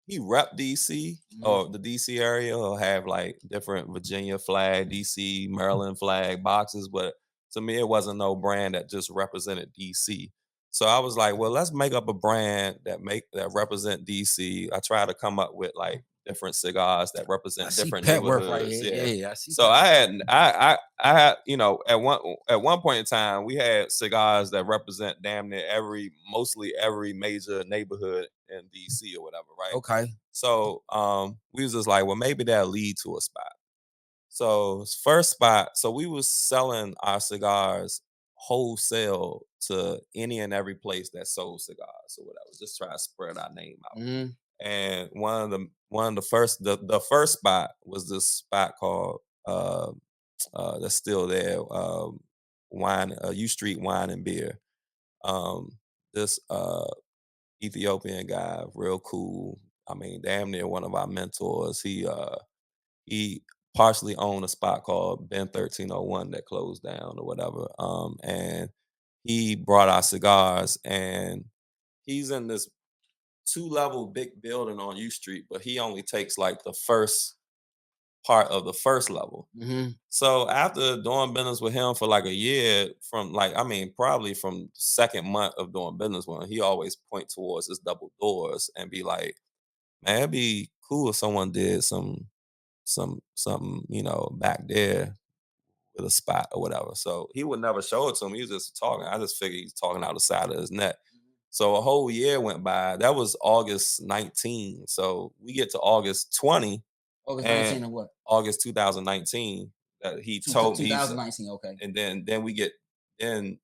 he rep DC or the DC area, or have like different Virginia flag, DC, Maryland flag boxes. But to me, it wasn't no brand that just represented DC. So I was like, well, let's make up a brand that represent DC. I try to come up with like different cigars that represent different neighborhoods. Right here. Yeah, I see. So I had, you know, at one point in time, we had cigars that represent damn near mostly every major neighborhood in DC or whatever, right? Okay. So we was just like, well, maybe that'll lead to a spot. So first spot, so we was selling our cigars wholesale to any and every place that sold cigars or whatever. Just try to spread our name out. And one of the first spot was this spot called that's still there, U Street Wine and Beer. This Ethiopian guy, real cool. I mean, damn near one of our mentors. He partially owned a spot called Ben 1301 that closed down or whatever. And he brought our cigars, and he's in this 2-level big building on U Street, but he only takes like the first part of the first level. So after doing business with him for like a year, probably from second month of doing business with him, he always point towards his double doors and be like, man, it'd be cool if someone did something, you know, back there with a spot or whatever. So he would never show it to me. He was just talking. I just figured he's talking out the side of his neck. So a whole year went by. That was August 19. So we get to August 20. August 19 of what? August 2019. That he told me. 2019, okay. And then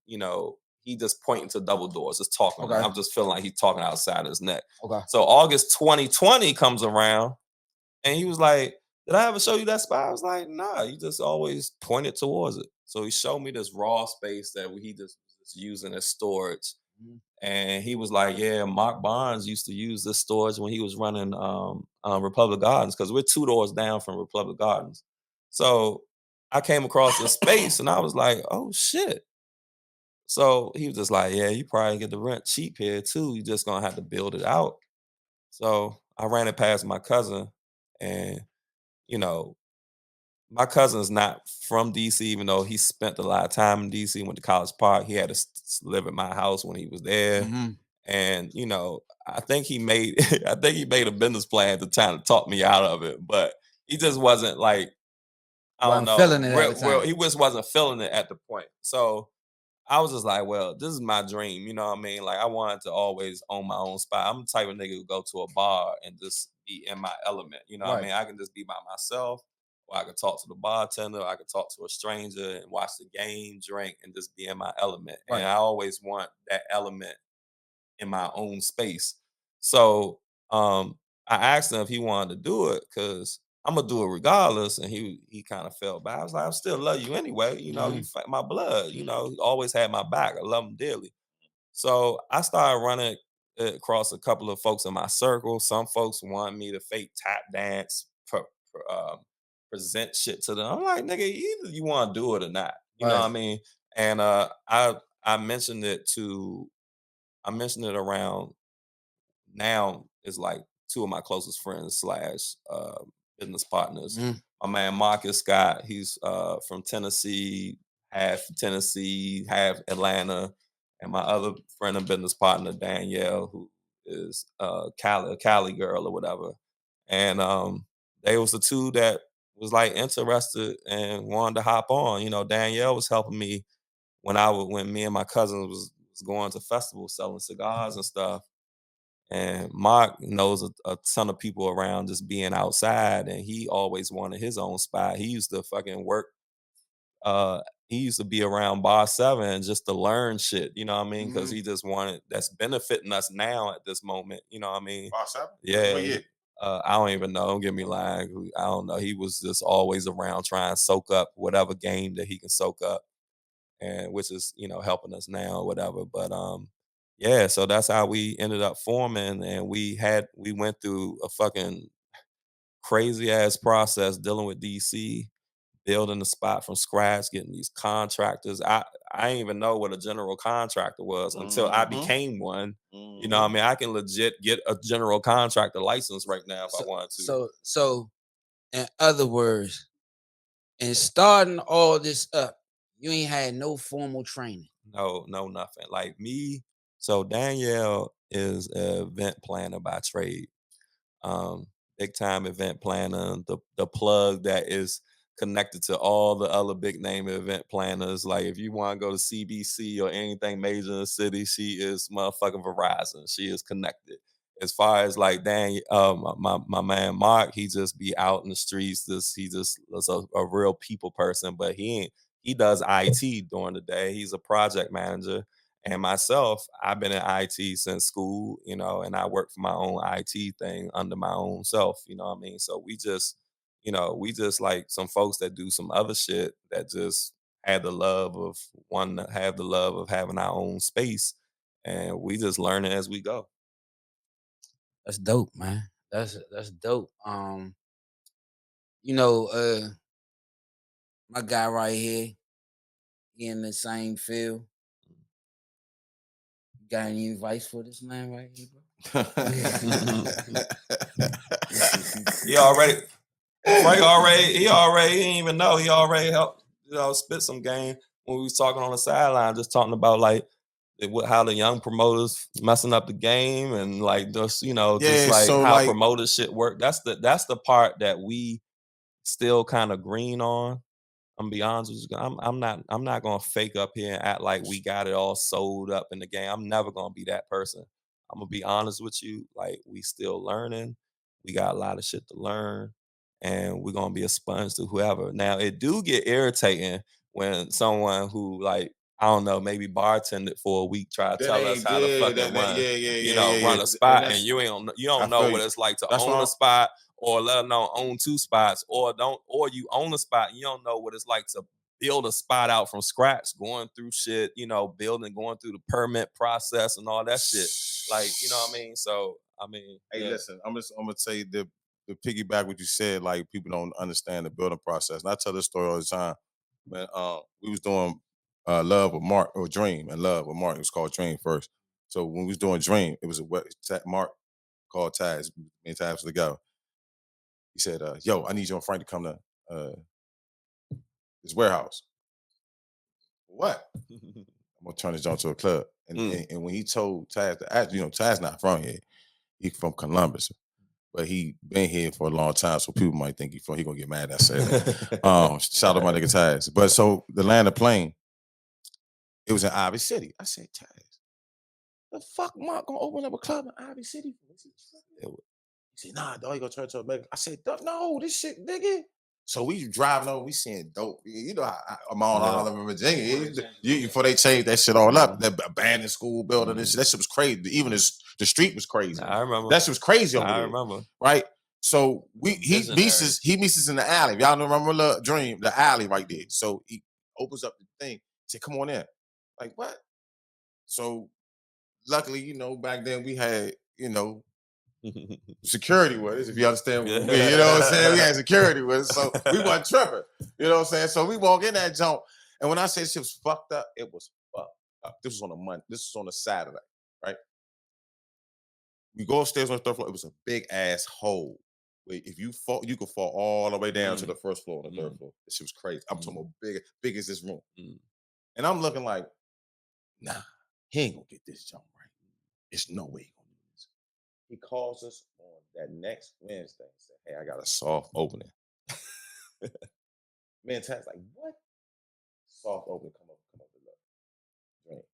you know, he just pointing to double doors, just talking. Okay. I'm just feeling like he's talking outside his neck. Okay. So August 2020 comes around, and he was like, did I ever show you that spot? I was like, nah, you just always pointed towards it. So he showed me this raw space that he just was using as storage. And he was like, yeah, Mark Barnes used to use this storage when he was running Republic Gardens, because we're 2 doors down from Republic Gardens. So I came across this space, and I was like, oh, shit. So he was just like, yeah, you probably get the rent cheap here, too. You're just going to have to build it out. So I ran it past my cousin, and, you know, my cousin's not from DC, even though he spent a lot of time in DC, went to College Park. He had to live at my house when he was there. And, you know, I think he made a business plan to try to talk me out of it, but he just wasn't like, I don't know. Feeling it at the time. He just wasn't feeling it at the point. So I was just like, well, this is my dream. You know what I mean? Like, I wanted to always own my own spot. I'm the type of nigga who go to a bar and just be in my element. You know what I mean? I can just be by myself, or I could talk to the bartender, or I could talk to a stranger and watch the game, drink, and just be in my element. And I always want that element in my own space. So I asked him if he wanted to do it, because I'm gonna do it regardless. And he kind of felt bad. I was like, I still love you anyway. You know, you fight my blood. You know, he always had my back. I love him dearly. So I started running across a couple of folks in my circle. Some folks wanted me to fake tap dance, present shit to them. I'm like, nigga, either you want to do it or not. You know what I mean? And I mentioned it around, now is like 2 of my closest friends / business partners. My man Marcus Scott, he's from Tennessee, half Atlanta, and my other friend and business partner Danielle, who is Cali girl or whatever. And they was the 2 that was like interested and wanted to hop on. You know, Danielle was helping me when me and my cousin was going to festivals selling cigars and stuff. And Mark knows a ton of people around just being outside, and he always wanted his own spot. He used to fucking work. He used to be around Bar 7 just to learn shit. You know what I mean? Because he just wanted, that's benefiting us now at this moment. You know what I mean? Bar 7? Yeah. I don't even know. Don't get me lying. I don't know. He was just always around trying to soak up whatever game that he can soak up, and which is helping us now or whatever. But yeah. So that's how we ended up forming, and we went through a fucking crazy ass process dealing with DC, building the spot from scratch, getting these contractors. I didn't even know what a general contractor was until I became one. You know what I mean? I can legit get a general contractor license right now if I wanted to. So in other words, in starting all this up, you ain't had no formal training. No, nothing. Like me, so Danielle is an event planner by trade. Big time event planner, the plug that is connected to all the other big name event planners. Like if you want to go to CBC or anything major in the city, she is motherfucking Verizon. She is connected. As far as like my man Mark, he just be out in the streets. He just is a real people person, but he does IT during the day. He's a project manager. And myself, I've been in IT since school, and I work for my own IT thing under my own self, you know what I mean? So we just like some folks that do some other shit that just have the love of having our own space. And we just learn it as we go. That's dope, man. That's dope. My guy right here, he in the same field. Got any advice for this man right here, bro? He already didn't even know. He already helped, spit some game when we was talking on the sideline, just talking about like how the young promoters messing up the game and like just how promoters shit work. That's the part that we still kind of green on. I'm gonna be honest with you. I'm not gonna fake up here and act like we got it all sold up in the game. I'm never gonna be that person. I'm gonna be honest with you. Like we still learning. We got a lot of shit to learn, and we're gonna be a sponge to whoever. Now it do get irritating when someone who like I don't know, maybe bartended for a week, try to tell us how to fucking run a spot, and you don't know what it's like to own a spot, or let alone own two spots, or you own a spot and you don't know what it's like to build a spot out from scratch, going through shit, going through the permit process and all that shit. Like, you know what I mean? So hey, listen, I'm gonna say the piggyback what you said, like people don't understand the building process. And I tell this story all the time. When we was doing Love with Mark or Dream and Love with Mark, it was called Dream first. So when we was doing Dream, it was Mark called Taz, me and Taz was together. He said, yo, I need you and Frank to come to this warehouse. What? I'm gonna turn this joint to a club. And when he told Taz, Taz not from here. He from Columbus. But he been here for a long time, so people might think he gonna get mad at that. Shout out my nigga Taz. But so the land of plane, it was in Ivy City. I said, Taz, the fuck Mark gonna open up a club in Ivy City? He said, nah, dog, you gonna turn to a mega. I said, no, this shit, nigga. So we driving over, we seeing dope. You know, I'm on all over Virginia. Before they changed that shit all up, that abandoned school building, that shit was crazy. Even the street was crazy. I remember. That shit was crazy over there. I remember. Right? So he meets us in the alley. Y'all don't remember Dream, the alley right there. So he opens up the thing, say, come on in. Like, what? So luckily, back then we had, security with us, if you understand what I mean. You know what I'm saying? We had security with us, so we wasn't tripping. You know what I'm saying? So we walk in that jump, and when I said shit was fucked up, it was fucked up. This was on a Monday. This was on a Saturday, right? We go upstairs on the third floor. It was a big ass hole. Wait, if you fall, you could fall all the way down to the first floor and the third floor. This shit was crazy. I'm talking about big as this room. And I'm looking like, nah, he ain't gonna get this jump right. There's no way he gonna do this. He calls us on that next Wednesday and said, hey, I got a soft opening. Man, Tad's like, what? Soft opening, come up to look. Drink.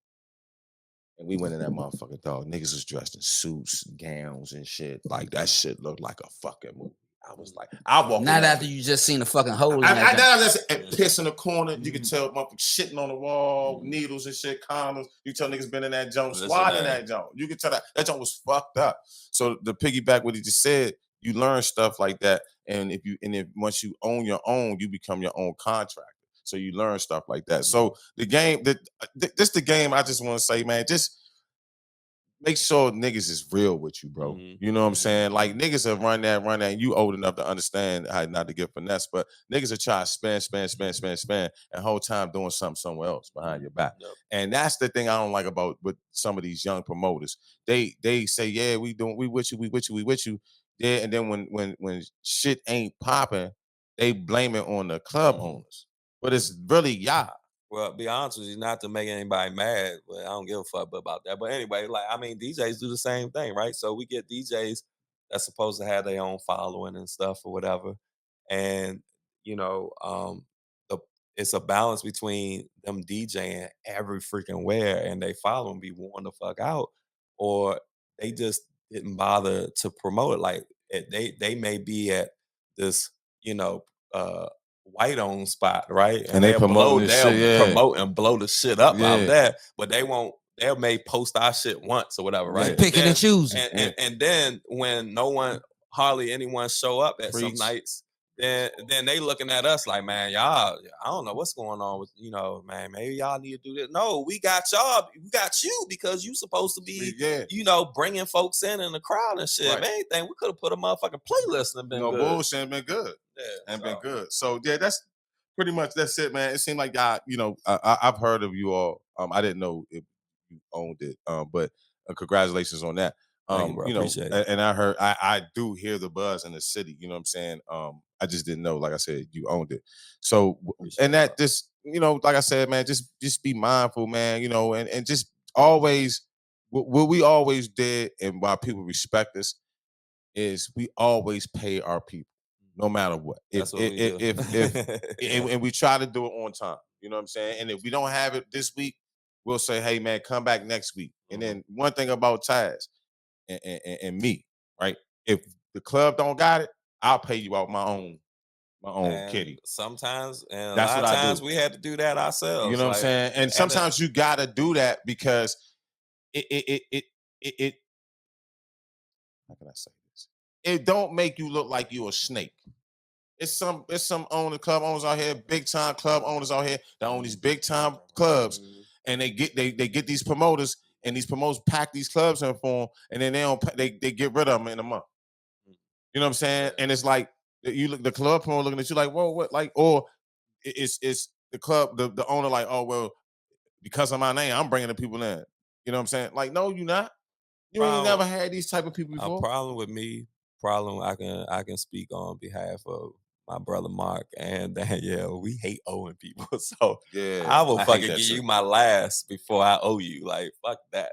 And we went in that motherfucking dog. Niggas was dressed in suits, gowns, and shit. Like, that shit looked like a fucking movie. I was like, I walked in. Not after you just seen the fucking hole in that. Piss in the corner. You can tell motherfuckers shitting on the wall, needles and shit, condoms. You tell niggas been in that junk, squat in that junk. You can tell that junk was fucked up. So the piggyback what he just said, you learn stuff like that. And if once you own your own, you become your own contractor. So you learn stuff like that. So the game, this the game. I just want to say, man, just make sure niggas is real with you, bro. You know what I'm saying? Like niggas have run that, and you old enough to understand how not to get finesse, but niggas are trying to spend, and whole time doing something somewhere else behind your back. Yep. And that's the thing I don't like about with some of these young promoters. They say, yeah, we with you. Yeah, and then when shit ain't popping, they blame it on the club owners. But it's really y'all. Well, be honest with you, not to make anybody mad, but I don't give a fuck about that. But anyway, like I mean, DJs do the same thing, right? So we get DJs that's supposed to have their own following and stuff or whatever, and you know, the it's a balance between them DJing every freaking where and they following be worn the fuck out, or they just didn't bother to promote it. Like they may be at this, you know, white owned spot, right? And they promoting this shit, yeah. Promote and blow the shit up out there, but they won't. They may post our shit once or whatever, right? Yeah. Picking and choosing. And then when hardly anyone show up at some nights, then they looking at us like, man, y'all, I don't know what's going on with, you know, man, maybe y'all need to do this. No, we got y'all, we got you because you supposed to be, you know, bringing folks in the crowd and shit. Right. Man, anything, we could have put a motherfucking playlist and been good. No bullshit and been good. Yeah, and been good. So yeah, that's pretty much that's it, man. It seemed like y'all, you know, I've heard of you all. I didn't know if you owned it, but congratulations on that. You know, and I heard I do hear the buzz in the city. You know what I'm saying? I just didn't know, like I said, you owned it. So and that just, you know, like I said, man, just be mindful, man. You know, and just always what we always did, and why people respect us is we always pay our people. No matter what. That's what we do. And we try to do it on time. You know what I'm saying? And if we don't have it this week, we'll say, hey man, come back next week. And then one thing about Taz and me, right? If the club don't got it, I'll pay you out my own kitty. Sometimes, and that's a lot of times we had to do that ourselves. You know what I'm saying? And sometimes you gotta do that because it how can I say this? It don't make you look like you a snake. It's some club owners out here, big time club owners out here that own these big time clubs, and they get these promoters, and these promoters pack these clubs in for them, and then they get rid of them in a month. You know what I'm saying? And it's like the club promoter looking at you like, whoa, what? Like, or it's the club, the owner like, oh well, because of my name, I'm bringing the people in. You know what I'm saying? Like, no, you're not. You ain't never had these type of people before. A problem with me. I can speak on behalf of my brother Mark and Danielle. We hate owing people, so yeah, I will fucking give you my last before I owe you. Like fuck that.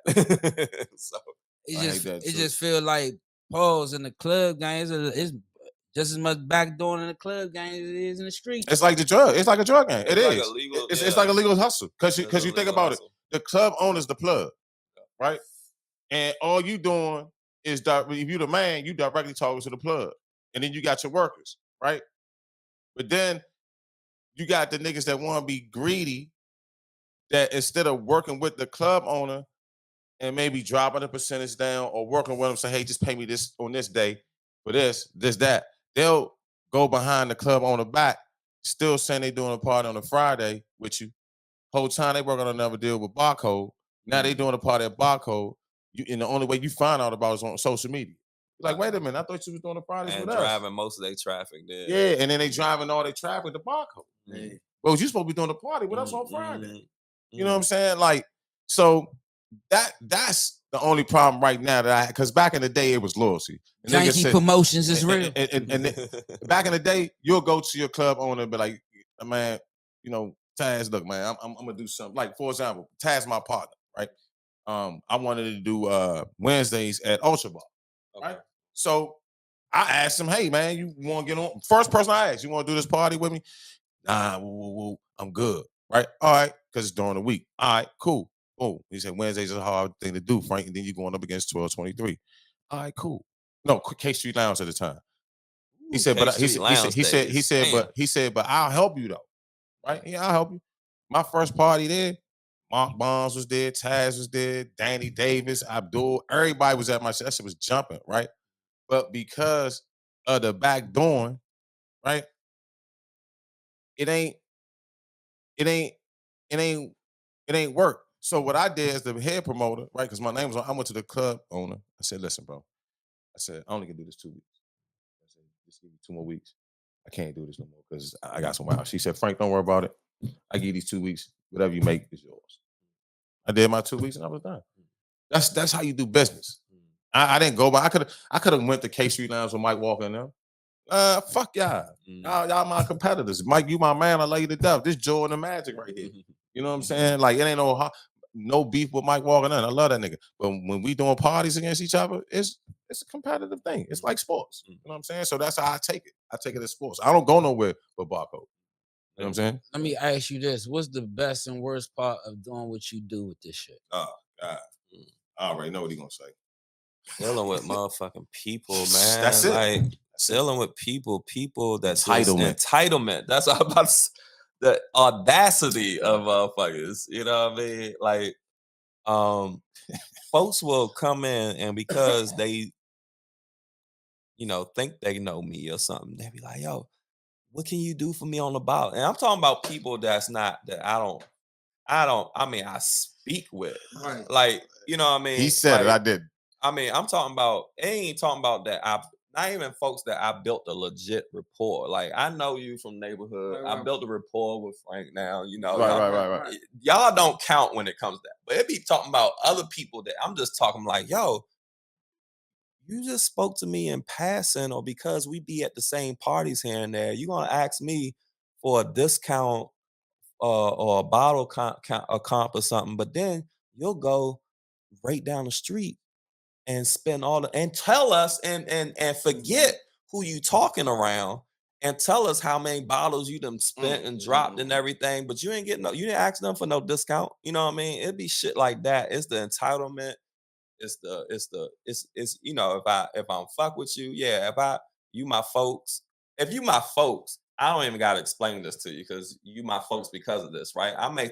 So it just feel like pause in the club game. It's just as much backdooring in the club game as it is in the street. It's like the drug. It's like a drug game. It's It's like a legal hustle because you think about hustle. It. The club owner's the plug, right? And all you doing is if you the man, you directly talking to the plug, and then you got your workers, right? But then you got the niggas that want to be greedy, that instead of working with the club owner and maybe dropping the percentage down or working with them, say, hey, just pay me this on this day for this, that. They'll go behind the club owner back, still saying they doing a party on a Friday with you. Whole time they working on another deal with Barcode. Now they doing a party at Barcode. And the only way you find out about it is on social media. You're like, wait a minute, I thought you was doing the Fridays with us. And driving most of their traffic there. Yeah, and then they driving all their traffic to Barcode. Mm-hmm. Well, you supposed to be doing the party with us on Friday. Mm-hmm. You know what I'm saying? Like, so that's the only problem right now that because back in the day it was loyalty. Janky promotions is real. And back in the day, you'll go to your club owner and be like, man, you know, Taz, look, man, I'm gonna do something. Like, for example, Taz, my partner, right? I wanted to do Wednesdays at Ultra Bar, right? So I asked him, hey man, you want to get on? First person I asked, you want to do this party with me? Nah, I'm good, right? All right, because it's during the week. All right, cool. Oh, he said Wednesdays is a hard thing to do, Frank, and then you're going up against 1223. All right, cool. No, K Street Lounge at the time. He said, but he said, but I'll help you though, right? Yeah, I'll help you. My first party there, Mark Bonds was there, Taz was there, Danny Davis, Abdul, everybody was at my shit. That shit was jumping, right? But because of the back door, right? It ain't work. So what I did as the head promoter, right? Because my name was on, I went to the club owner. I said, listen, bro. I said, I only can do this 2 weeks. I said, just give me 2 more weeks. I can't do this no more because I got some wild. She said, Frank, don't worry about it. I give you these 2 weeks. Whatever you make is yours. I did my 2 weeks and I was done. That's how you do business. I didn't go by. I could have went to K Street Lounge with Mike Walker and them. Fuck y'all. Y'all my competitors. Mike, you my man. I love you to death. This Jordan and Magic right here. You know what I'm saying? Like it ain't no beef with Mike Walker. None. I love that nigga. But when we doing parties against each other, it's a competitive thing. It's like sports. You know what I'm saying? So that's how I take it. I take it as sports. I don't go nowhere but barcode. You know what I'm saying? Let me ask you this: what's the best and worst part of doing what you do with this shit? Oh God, I already know what he gonna say. Dealing with motherfucking people, man. That's it. Like dealing with people that's entitlement. That's what I'm about to say. The audacity of motherfuckers. You know what I mean? Like, folks will come in and because they, think they know me or something, they be like, yo, what can you do for me on the bottle? And I'm talking about people that's not, that I speak with. Right. Like, you know what I mean? He said it, I did. I mean, I'm talking about, it ain't talking about that not even folks that I built a legit rapport. Like, I know you from neighborhood. Right. I built a rapport with Frank now, Right. Y'all don't count when it comes to that. But it be talking about other people that I'm just talking like, yo, you just spoke to me in passing or because we be at the same parties here and there. You're going to ask me for a discount or a bottle comp or something. But then you'll go right down the street and spend and tell us and forget who you talking around and tell us how many bottles you done spent and dropped and everything, but you didn't ask them for no discount. You know what I mean? It'd be shit like that. It's the entitlement. It's if I'm fuck with you, yeah. If you my folks, I don't even gotta explain this to you because you my folks because of this, right? My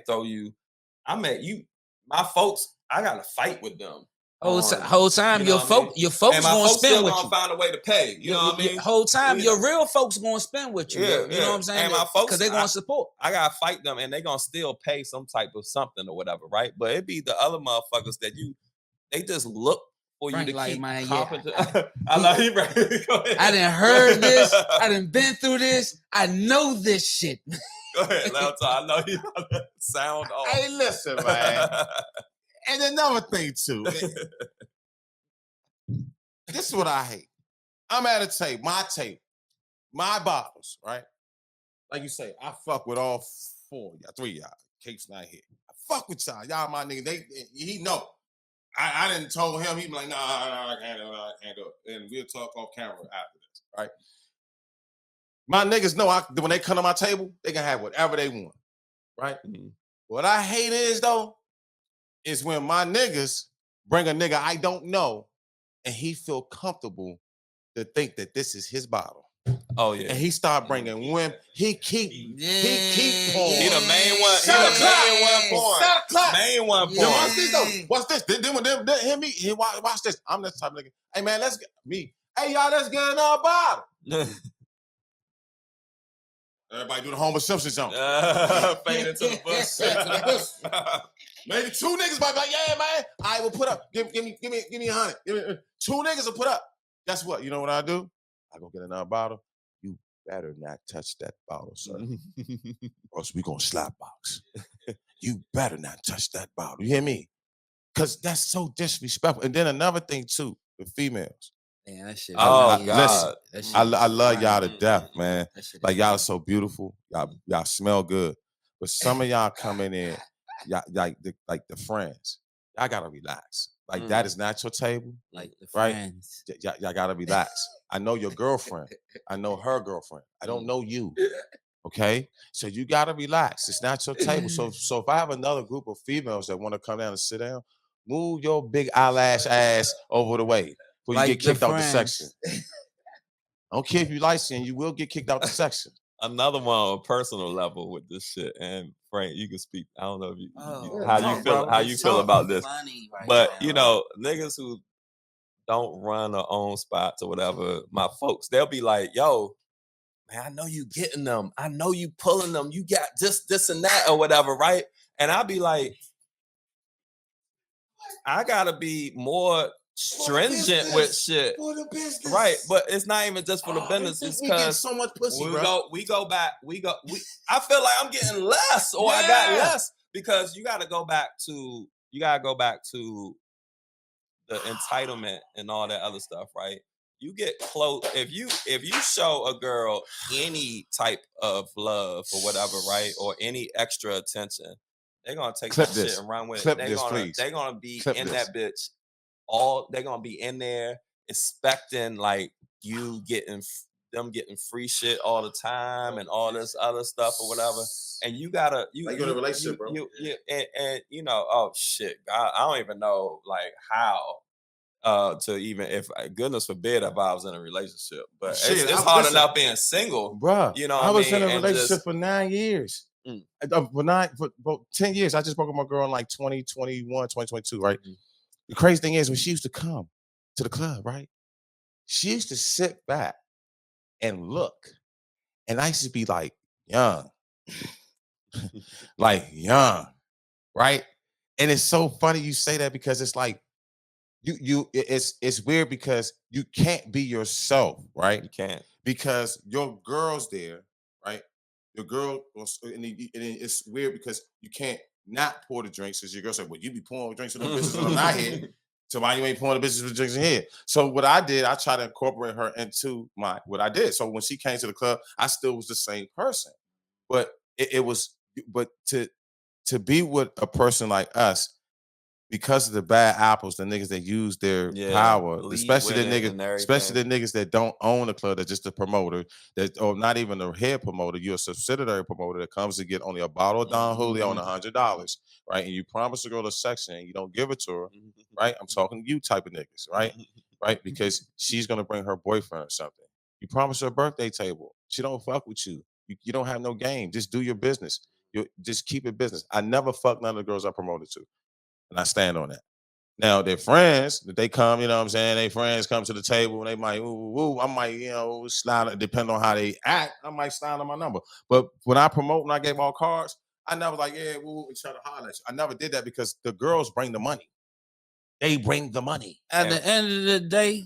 folks, I gotta fight with them. Whole time, your folks gonna spend with you. Find a way to pay. You know what I mean? Whole time, your real folks gonna spend with you. Yeah, you know what I'm saying? And my folks, because they gonna support. I gotta fight them, and they gonna still pay some type of something or whatever, right? But it be the other motherfuckers that they just look for Frank, you to like, keep man, competent. I love you, bro. I done heard this. I done been through this. I know this shit. Go ahead, let I know you sound off. Hey, listen, man. And another thing too. This is what I hate. I'm at a table, my bottles, right? Like you say, I fuck with all 4 y'all, 3 y'all. Cake's not here. I fuck with y'all. Y'all my nigga. He know. I didn't told him. He be like, nah, I can't do it. And we'll talk off camera after this, right? My niggas know when they come to my table, they can have whatever they want, right? Mm-hmm. What I hate is when my niggas bring a nigga I don't know and he feel comfortable to think that this is his bottle. Oh yeah. And he start bringing women. He keep pouring. He the main one. Main one pouring. Watch this though. Watch this. Then me. Watch this. I'm this type of nigga. Hey man, let's get me. Hey y'all, let's get another bottle. Everybody do the Homer Simpson jump. Fade into the bus. Maybe 2 niggas might be like, yeah, man. I will put up. Give me 100. 2 niggas will put up. Guess what? You know what I do? I go get another bottle. You better not touch that bottle, sir. Or else we gonna slap box. You better not touch that bottle. You hear me? Because that's so disrespectful. And then another thing too, the females. Man, that shit. Oh God. Listen, I love y'all to death, man. Like y'all are so beautiful. Y'all smell good. But some of y'all coming in, y'all like the friends. Y'all gotta relax. Like that is not your table. Like the right? friends. Y'all gotta relax. I know your girlfriend. I know her girlfriend. I don't know you. Okay? So you gotta relax. It's not your table. So if I have another group of females that want to come down and sit down, move your big eyelash ass over the way before you get kicked out the section. I don't care if you light skin, you will get kicked out the section. Another one on a personal level with this shit, and Frank, you can speak. I don't know if how you feel about this, but you know, niggas who don't run or own spots or whatever, my folks, they'll be like, yo, man, I know you getting them. I know you pulling them. You got this and that or whatever, right? And I'll be like, I gotta be more stringent with shit. For the business. Right, but it's not even just for the business. It's we get because so much pussy, we go back. I feel like I'm getting less, or I got less, because you gotta go back to the entitlement and all that other stuff, right? You get close if you show a girl any type of love or whatever, right, or any extra attention, they're gonna take that shit and run with it. They're gonna be in that bitch they're gonna be in there expecting like you getting free shit all the time and all this other stuff or whatever. And you gotta you're in a relationship, bro. And you know, oh shit, I don't even know like how to even, if goodness forbid if I was in a relationship, but shit, it's hard enough being single, bro. You know, I was in a relationship for 9 years. For 10 years. I just broke up with my girl in like 2021, 2022, right? The crazy thing is, when she used to come to the club, right? She used to sit back and look, and I used to be like, young, like young, right? And it's so funny you say that, because it's like it's weird because you can't be yourself, right? You can't, because your girl's there, right? Your girl, and it's weird because you can't not pour the drinks, because your girl said, well, you be pouring drinks in the business and I'm not here. So why you ain't pouring the business with drinks in here? So what I did, I tried to incorporate her into what I did. So when she came to the club, I still was the same person. But to be with a person like us, because of the bad apples, the niggas that use their power, especially the niggas that don't own the club, that's just a promoter, or not even the head promoter, you're a subsidiary promoter that comes to get only a bottle of Don Julio and $100, right? And you promise to go to section and you don't give it to her, right? I'm talking to you type of niggas, right? Right? Because she's gonna bring her boyfriend or something. You promise her a birthday table. She don't fuck with you. You don't have no game. Just do your business. You just keep it business. I never fuck none of the girls I promoted to. And I stand on that. Now, their friends, that they come, you know what I'm saying? They friends come to the table and they might, I might, slide, depending on how they act, I might slide on my number. But when I promote and I gave all cards, I never like, and try to holler at you. I never did that, because the girls bring the money. They bring the money. At the end of the day,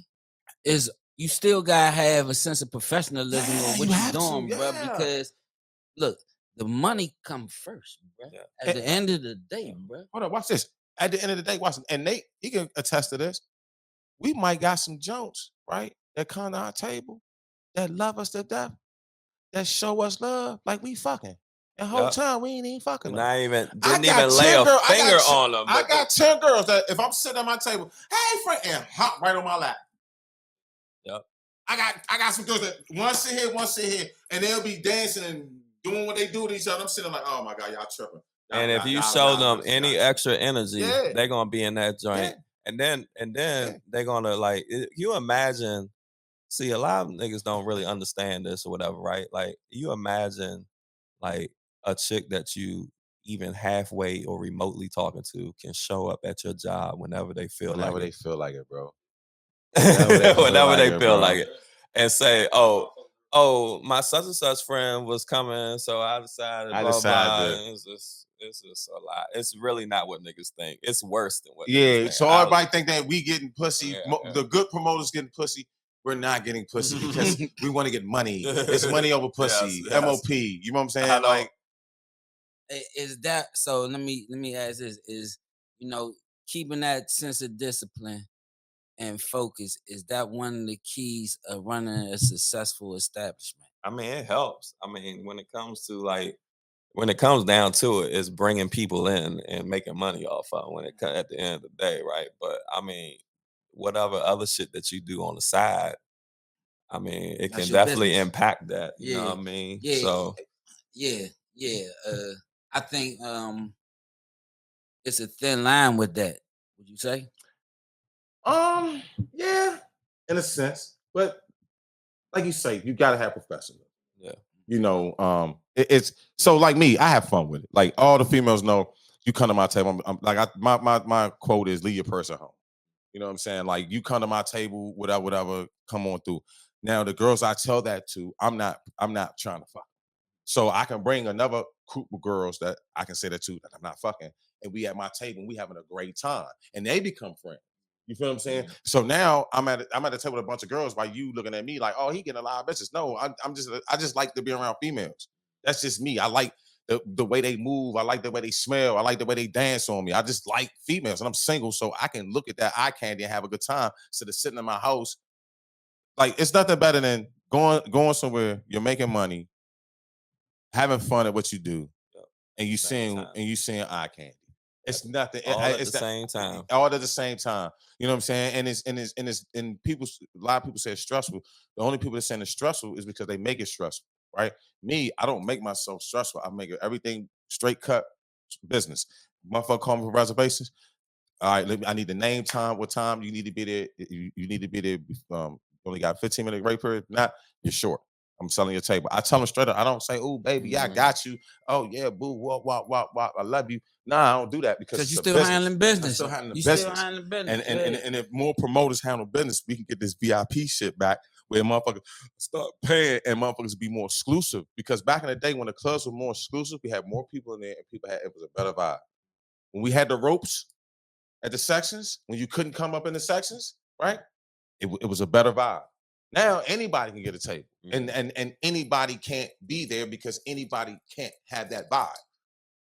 is you still gotta have a sense of professionalism on what you're doing, bro. Because look, the money come first, bro. Yeah. At the end of the day, bro. Hold on, watch this. At the end of the day, watch it. And Nate, he can attest to this. We might got some Jones, right? That come to our table, that love us to death, that show us love like we fucking. The whole time we ain't even fucking. Didn't even lay a finger on them. I got 10 girls that if I'm sitting at my table, hey friend, and hop right on my lap. Yep. I got some girls that one sit here, and they'll be dancing and doing what they do to each other. I'm sitting like, oh my God, y'all tripping. And if you show them any extra energy, they're gonna be in that joint. Yeah. And then they're gonna like, you imagine, see, a lot of niggas don't really understand this or whatever, right? Like, you imagine like a chick that you even halfway or remotely talking to can show up at your job whenever they feel like it, bro. Whenever they feel like it. And say, oh, my such and such friend was coming, so I decided. It's just a lot. It's really not what niggas think. It's worse than what. Yeah, so everybody think that we getting pussy. The good promoters getting pussy. We're not getting pussy because we want to get money. It's money over pussy. Yes. MOP. You know what I'm saying? Like, is that so? Let me ask this: is keeping that sense of discipline and focus, is that one of the keys of running a successful establishment? I mean, it helps. I mean, when it comes down to it, it's bringing people in and making money off of at the end of the day, right? But I mean, whatever other shit that you do on the side, I mean, it can definitely impact that. You know what I mean? Yeah. So yeah. I think it's a thin line with that. Would you say? Yeah, in a sense, but like you say, you gotta have professionalism. Yeah. It's so like me, I have fun with it. Like all the females know, you come to my table, I'm like my quote is leave your purse at home. You know what I'm saying? Like you come to my table, whatever, come on through. Now the girls I tell that to, I'm not trying to fuck. So I can bring another group of girls that I can say that to that I'm not fucking, and we at my table and we having a great time, and they become friends. You feel what I'm saying? So now I'm at the table with a bunch of girls while you looking at me like, oh, he getting a lot of bitches. No, I just like to be around females. That's just me. I like the way they move. I like the way they smell. I like the way they dance on me. I just like females, and I'm single, so I can look at that eye candy and have a good time instead of sitting in my house. Like it's nothing better than going somewhere. You're making money, having fun at what you do, and you seeing eye candy. It's nothing. All at it's the same time. All at the same time. You know what I'm saying? And people. A lot of people say it's stressful. The only people that saying it's stressful is because they make it stressful, right? Me, I don't make myself stressful. I make everything straight cut business. Motherfucker call me for reservations. All right, I need the name, time, what time you need to be there. You need to be there. Only got 15-minute break period. If not, you're short. I'm selling your table. I tell them straight up. I don't say, "Oh, baby, yeah, I got you." Oh, yeah, boo, what, I love you. Nah, I don't do that because you still handling business. I'm still handling business. Still handling business. And if more promoters handle business, we can get this VIP shit back where motherfuckers start paying and motherfuckers be more exclusive. Because back in the day when the clubs were more exclusive, we had more people in there and it was a better vibe. When we had the ropes at the sections, when you couldn't come up in the sections, right? It was a better vibe. Now anybody can get a table, and anybody can't be there because anybody can't have that vibe.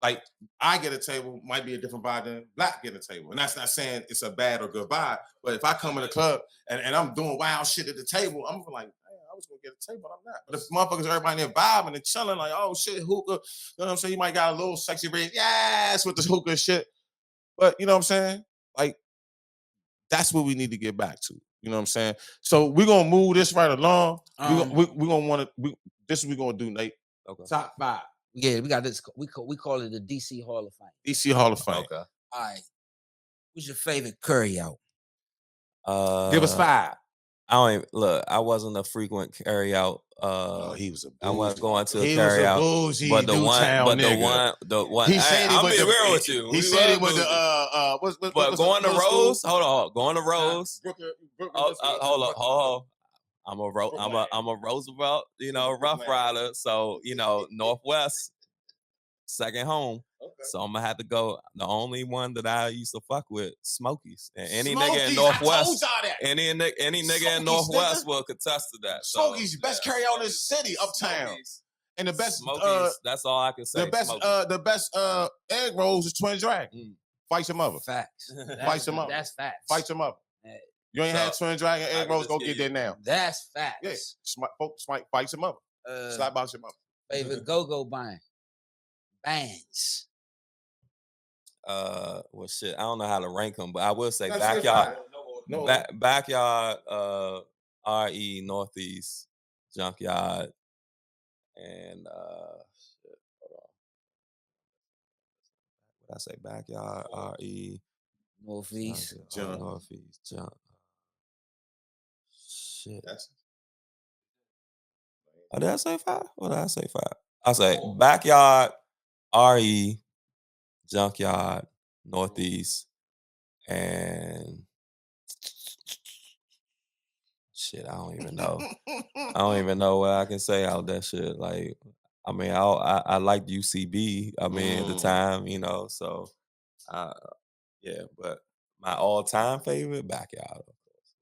Like I get a table might be a different vibe than Black get a table, and that's not saying it's a bad or good vibe. But if I come in the club and I'm doing wild shit at the table, I'm like, I was gonna get a table, but I'm not. But if motherfuckers, everybody there vibing and chilling, like, oh shit, hookah, you know what I'm saying? You might got a little sexy red, yes, with the hookah shit. But you know what I'm saying? Like, that's what we need to get back to. You know what I'm saying? So we're gonna move this right along. We're gonna want to. This is what we're gonna do, Nate. Okay. Top 5. Yeah, we got this. We call it the DC Hall of Fame. DC Hall of Fame. Okay. All right. Who's your favorite curry out? Give us 5. I don't even, look. I wasn't a frequent carry out. He was a bougie. I wasn't going to a carry out. But the one. He said he I'll was be real with you. He said he was the But going to Rose. Hold on, going to Rose. Hold on. I'm a Roosevelt, Rough Rider. So Northwest, second home. Okay. So I'm gonna have to go. The only one that I used to fuck with, Smokies, and any nigga in Northwest, any nigga in Northwest will contest to that. Smokies, best carry out in the city, uptown, Smokies. And the best. Smokies, that's all I can say. The best egg rolls is Twin Dragon. Fight your mother. Facts. Fight your mother. That's facts. Fight your mother. You ain't had Twin Dragon egg rolls. Go get there now. That's facts. Yeah, folks might fight your mother. Slap out your mother. Favorite go buying. Bands. Well, shit. I don't know how to rank them, but I will say That's backyard. No. Backyard. RE Northeast Junkyard, and shit. Hold on. What I say? Backyard. RE Northeast. Northeast Junk. Shit. Did I say 5? What did I say 5? I say backyard. RE Junkyard, Northeast, and shit, I don't even know. I don't even know what I can say out that shit. Like, I mean, I liked UCB. I mean, at the time, so, yeah. But my all-time favorite, Backyard, of course.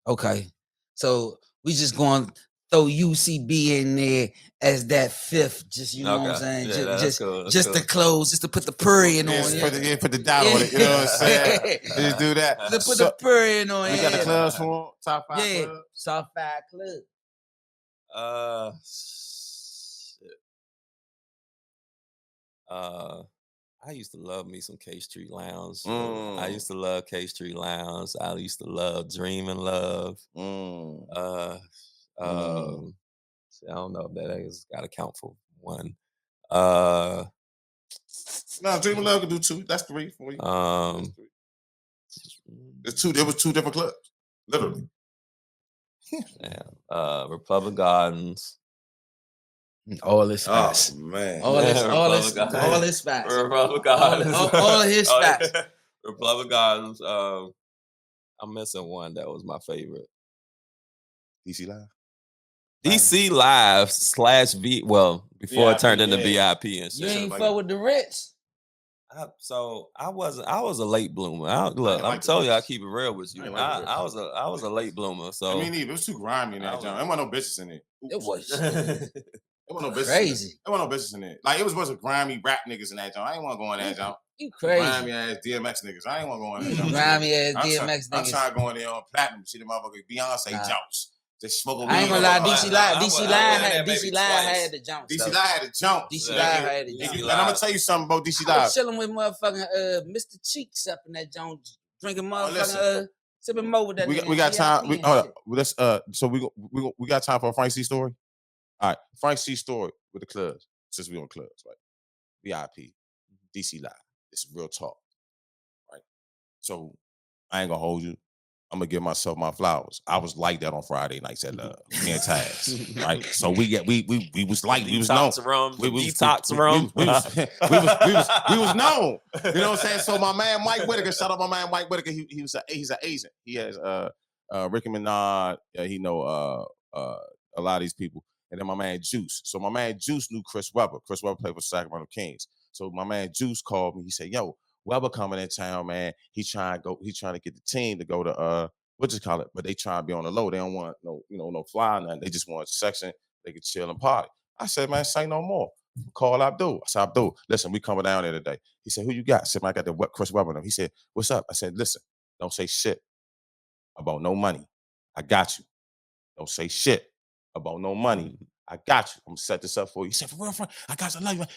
Okay, so we just going to throw UCB in there as that fifth, just what I'm saying, just to close, just to put the purring on it. Put the dot on it. You know what I'm saying? Just do that. Just put the purring on it. We got the clubs for top 5. Yeah, clubs. top 5 club. Shit. I used to love me some K Street Lounge. I used to love K Street Lounge. I used to love Dream and Love. I don't know if that has got to count for one. No, Dream and Love can do 2. That's 3 for you. It's 2. There was 2 different clubs, literally. Yeah. Republic Gardens. All his facts. Oh man. All his facts. Republic Gardens. All his facts. Republic Gardens. I'm missing one that was my favorite. DC Live. DC Live / V. Well, before VIP, it turned into yeah. VIP and shit. You ain't fuck with the Ritz. So I was a late bloomer. I'm telling you, I keep it real with you. I was a late bloomer. So I mean, it was too grimy in that joint. There wasn't no bitches in it. It was. There wasn't no bitches. Crazy. There wasn't no bitches in it. Like it was a bunch of grimy rap niggas in that joint. I ain't want to go in that joint. You crazy. Grimy ass DMX niggas. I ain't want to go in that joint. Grimy ass DMX niggas. I'm trying to go in there on platinum. See the motherfucker Beyonce jumps. They smoke a weed. I ain't gonna lie. DC Live had the jump. DC Live had the jump. DC Live had the jump. And I'm gonna tell you something about DC I Live. was chilling with motherfucking Mr. Cheeks up in that joint, drinking motherfucking sipping more with that. We got time. Hold up. Let's so we got time for a Frank C story. All right, Frank C story with the clubs. Since we on clubs, right? VIP, DC Live. It's real talk, right? So I ain't gonna hold you. I'm gonna give myself my flowers. I was like that on Friday nights at me and Taz, right? So we was like we was known. We was known. You know what I'm saying? So my man Mike Whitaker, shout out my man Mike Whitaker. He's an agent. He has Ricky Minaj. He know a lot of these people. And then my man Juice. So my man Juice knew Chris Webber. Chris Webber played for Sacramento Kings. So my man Juice called me. He said, "Yo, Webber coming in town, man. He trying to get the team to go to what you call it, but they trying to be on the low. They don't want no fly, nothing. They just want a section they can chill and party." I said, "Man, say no more. Call Abdul." I said, "Abdul, listen, we coming down there today." He said, "Who you got?" I said, "Man, I got the Chris Webber." He said, "What's up?" I said, "Listen, don't say shit about no money. I got you. Don't say shit about no money. I got you. I'm gonna set this up for you." He said, "For real, friend, I got you. I love you, man.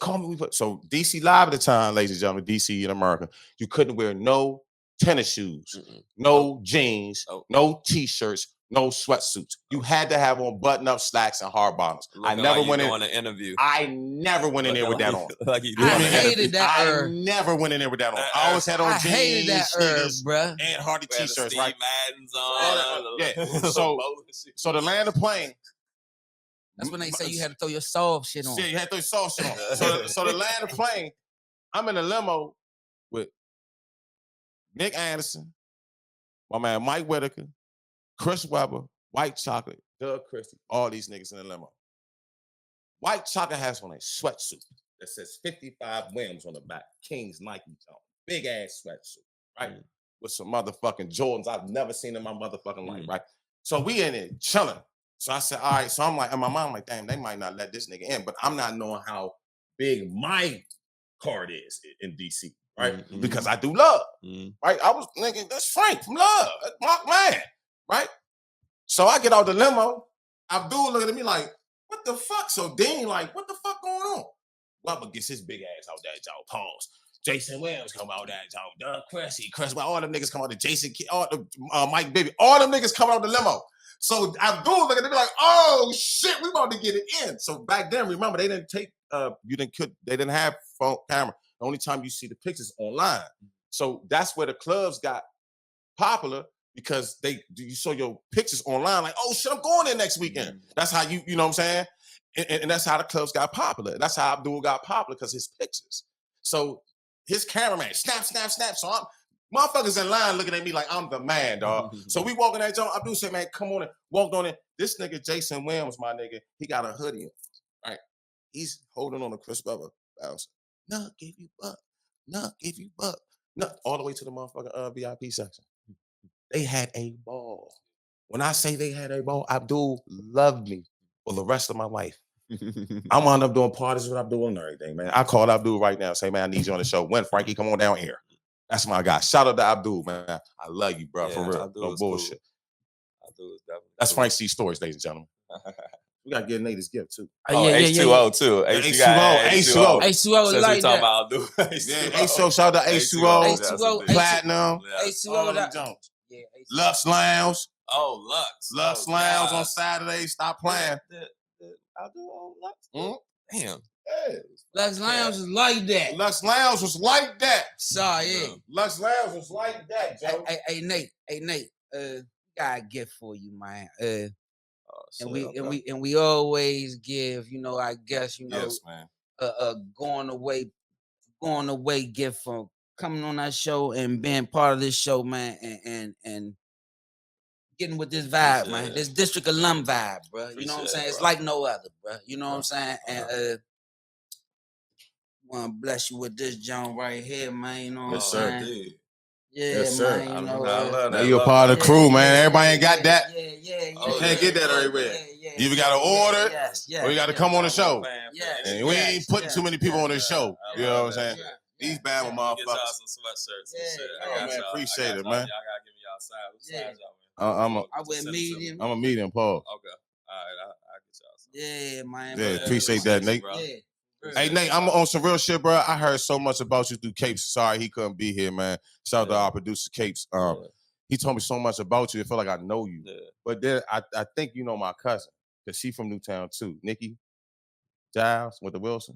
Call me." So DC Live at the time, ladies and gentlemen, DC in America, you couldn't wear no tennis shoes, no jeans, no t-shirts, no sweatsuits. You had to have on button-up slacks and hard bottoms. I never went in on an interview. I never went in there with that on. I hated that. I never went in there with that on. I always had on jeans, hated that sneakers, bruh. and Hardy t-shirts, right? Madden's on. Yeah. So the land of plane. That's when they say you had to throw your soft shit on. Yeah, you had to throw your soft shit on. So the land of plane, I'm in a limo with Nick Anderson, my man Mike Whitaker, Chris Webber, White Chocolate, Doug Christie, all these niggas in the limo. White Chocolate has on a sweatsuit that says 55 Williams on the back, King's Nike Jones, big ass sweatsuit, right? With some motherfucking Jordans I've never seen in my motherfucking life, right? So we in there chilling. So I said, all right. So I'm like, in my mind, I'm like, damn, they might not let this nigga in, but I'm not knowing how big my card is in DC, right? Because I do love, right? I was thinking, that's Frank from Love, that's my man, right? So I get out the limo. Abdul looking at me like, what the fuck? So Dean like, what the fuck going on? Webber gets his big ass out that job. Pause. Jason Williams come out that job. Doug Christie, all them niggas come out. The Jason, all the Mike Bibby, all them niggas come out the limo. So Abdul looking at me like, oh shit, we about to get it in. So back then, remember, they didn't take, they didn't have phone camera. The only time you see the pictures online. So that's where the clubs got popular because you saw your pictures online, like, oh shit, I'm going there next weekend. That's how you know what I'm saying? And that's how the clubs got popular. That's how Abdul got popular, because his pictures. So his cameraman, snap. So motherfuckers in line looking at me like I'm the man, dog. So we walking that joint. Abdul said, man, come on in. Walked on in. This nigga, Jason Williams, my nigga, he got a hoodie on, right? He's holding on to Chris Webber. No, give you buck. No, give you buck. No, all the way to the motherfucking VIP section. They had a ball. When I say they had a ball, Abdul loved me for the rest of my life. I wound up doing parties with Abdul and everything, man. I called Abdul right now, say, man, I need you on the show. When, Frankie, come on down here. That's my guy. Shout out to Abdul, man. I love you, bro, for real. No bullshit. Abdul is definitely That's Frank C. Stories, ladies and gentlemen. We got to get Nate his gift, too. H2O, too. H2O. H2O like that. H2O, shout out to H2O. Platinum. H2O. Jones. Lux Lounge. Oh, Lux. Lux Lounge on Saturday. Stop playing. Abdul on Lux? Damn. Yeah. Lux Lounge was like that. Lux Lounge was like that. Sorry, yeah. Lux Lounge was like that, Joe. Hey, Nate. Got a gift for you, man. And we always give, I guess, yes, man. a going away gift from coming on that show and being part of this show, man, and getting with this vibe, man. This District Alum vibe, bro. You know what I'm saying? It's like no other, bro. You know what I'm saying? And want to bless you with this John right here, man. You know what I'm saying? Dude. Yeah, yes, sir. man. You know, I love that. You're a part of the crew, man. Everybody ain't got that. Yeah. You can't get that everywhere. You either got to order or you got to come on the show. And we ain't putting too many people on the show. You know what I'm saying? These bad motherfuckers. Get y'all some sweatshirts and shit. Oh, man, appreciate it, man. Y'all gotta give me y'all size. I wear medium. I'm a medium, Paul. Okay. All right, I'll get y'all some. Yeah, man. Yeah, appreciate that, Nate. Hey, Nate, I'm on some real shit, bro. I heard so much about you through Capes. Sorry he couldn't be here, man. Shout out to our producer, Capes. He told me so much about you. It feel like I know you. Yeah. But then I think you know my cousin, because she from Newtown, too. Nikki Giles with the Wilson.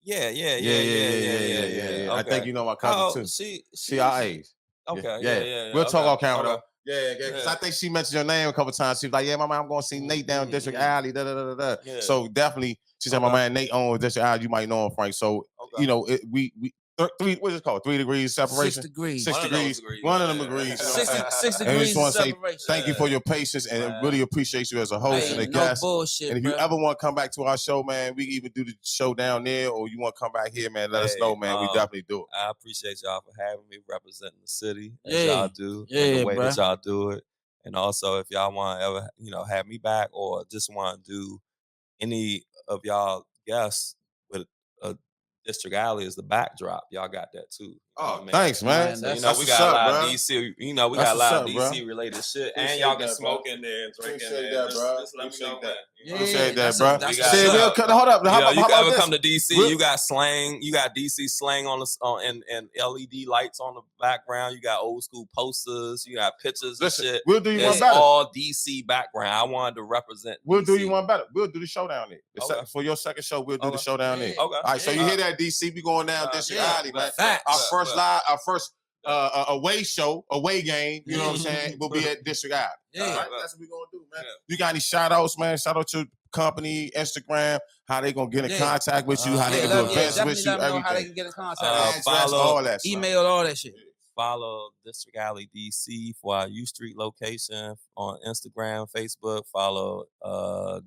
Yeah. Okay. I think you know my cousin, too. She our age. Okay. Yeah. We'll talk on camera, though. Yeah. Because I think she mentioned your name a couple times. She was like, yeah, my man, I'm going to see Nate down District Alley, Yeah. So definitely, she said, my man, Nate owns District Alley. You might know him, Frank. So, you know, we what is it called? 3 degrees separation? 6 degrees. 6 degrees. One of them degrees. 6 and we degrees just want to say separation. thank you for your patience and really appreciate you as a host and a guest. Bullshit, and if you ever want to come back to our show, man, we can even do the show down there, or you want to come back here, man, let us know, man. We definitely do it. I appreciate y'all for having me, representing the city as y'all do, and the way that y'all do it. And also, if y'all want to ever, have me back, or just want to do any of y'all guests with a District Alley as the backdrop, y'all got that too. Thanks, man. So, we got a lot of DC. We got a lot of DC related shit, and y'all can smoke in there and drink in there. Just let me know, man. Appreciate that, bro. Hold up. You ever come to DC? You got slang. You got DC slang on the and LED lights on the background. You got old school posters. You got pictures and shit. We'll do you one better. All DC background. I wanted to represent. We'll do you one better. We'll do the show down there. For your second show, we'll do the show down there. Okay. All right. So you hear that, DC? We going down District Alley, man. Our first away game, you know what I'm saying, will be at District Alley. Right? That's what we're going to do, man. You got any shout-outs, man? Shout out to company, Instagram, how they going to get in contact with you, how they can do events with you, everything. How they can get in contact. Follow, all that stuff. Email, all that shit. Follow District Alley DC for our U Street location on Instagram, Facebook. Follow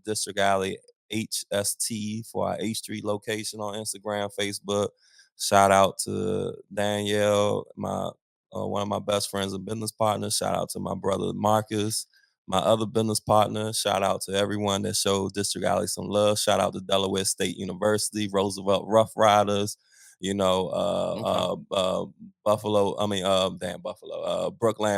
District Alley HST for our H Street location on Instagram, Facebook. Shout out to Danielle, my one of my best friends and business partners. Shout out to my brother Marcus, my other business partner. Shout out to everyone that showed District Alley some love. Shout out to Delaware State University, Roosevelt Rough Riders, Brookland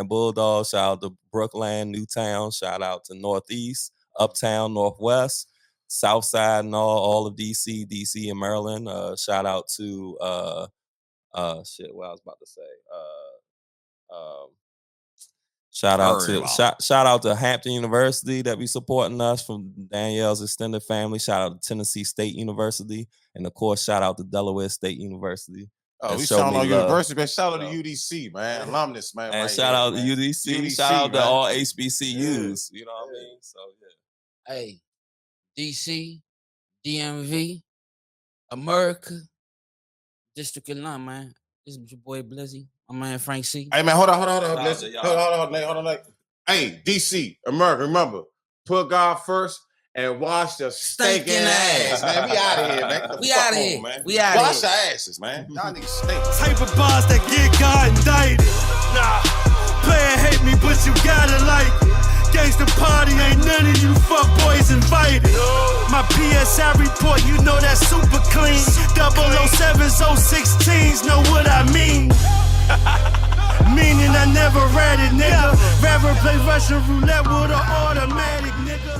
Bulldogs. Shout out to Brookland, Newtown. Shout out to Northeast, Uptown, Northwest, Southside, and all of DC and Maryland. Shout out to what I was about to say. Shout out to Hampton University that be supporting us from Danielle's extended family. Shout out to Tennessee State University, and of course, shout out to Delaware State University. Oh, we shout out university, man. Shout out to UDC, man. Alumnus, man. And shout out to UDC. Shout out to all HBCUs. You know what I mean? So yeah. Hey, DC, DMV, America, District Alum, man. This is your boy Blizzy. My man Frank C. Hey, man, hold on, Blizzy. Hold on, Nate. Hey, DC, America, remember, put God first and wash the stinking ass, man. We out of here, man. We out of here, man. We out of here. Wash your asses, man. Y'all niggas stink. Type of bars that get God indicted. Nah, player hate me, but you gotta like it. Gangsta party, ain't none of you fuck boys invited. My PSI report, you know that's super clean. 007s, 016s, know what I mean. Meaning I never read it, nigga. Rather play Russian roulette with an automatic, nigga.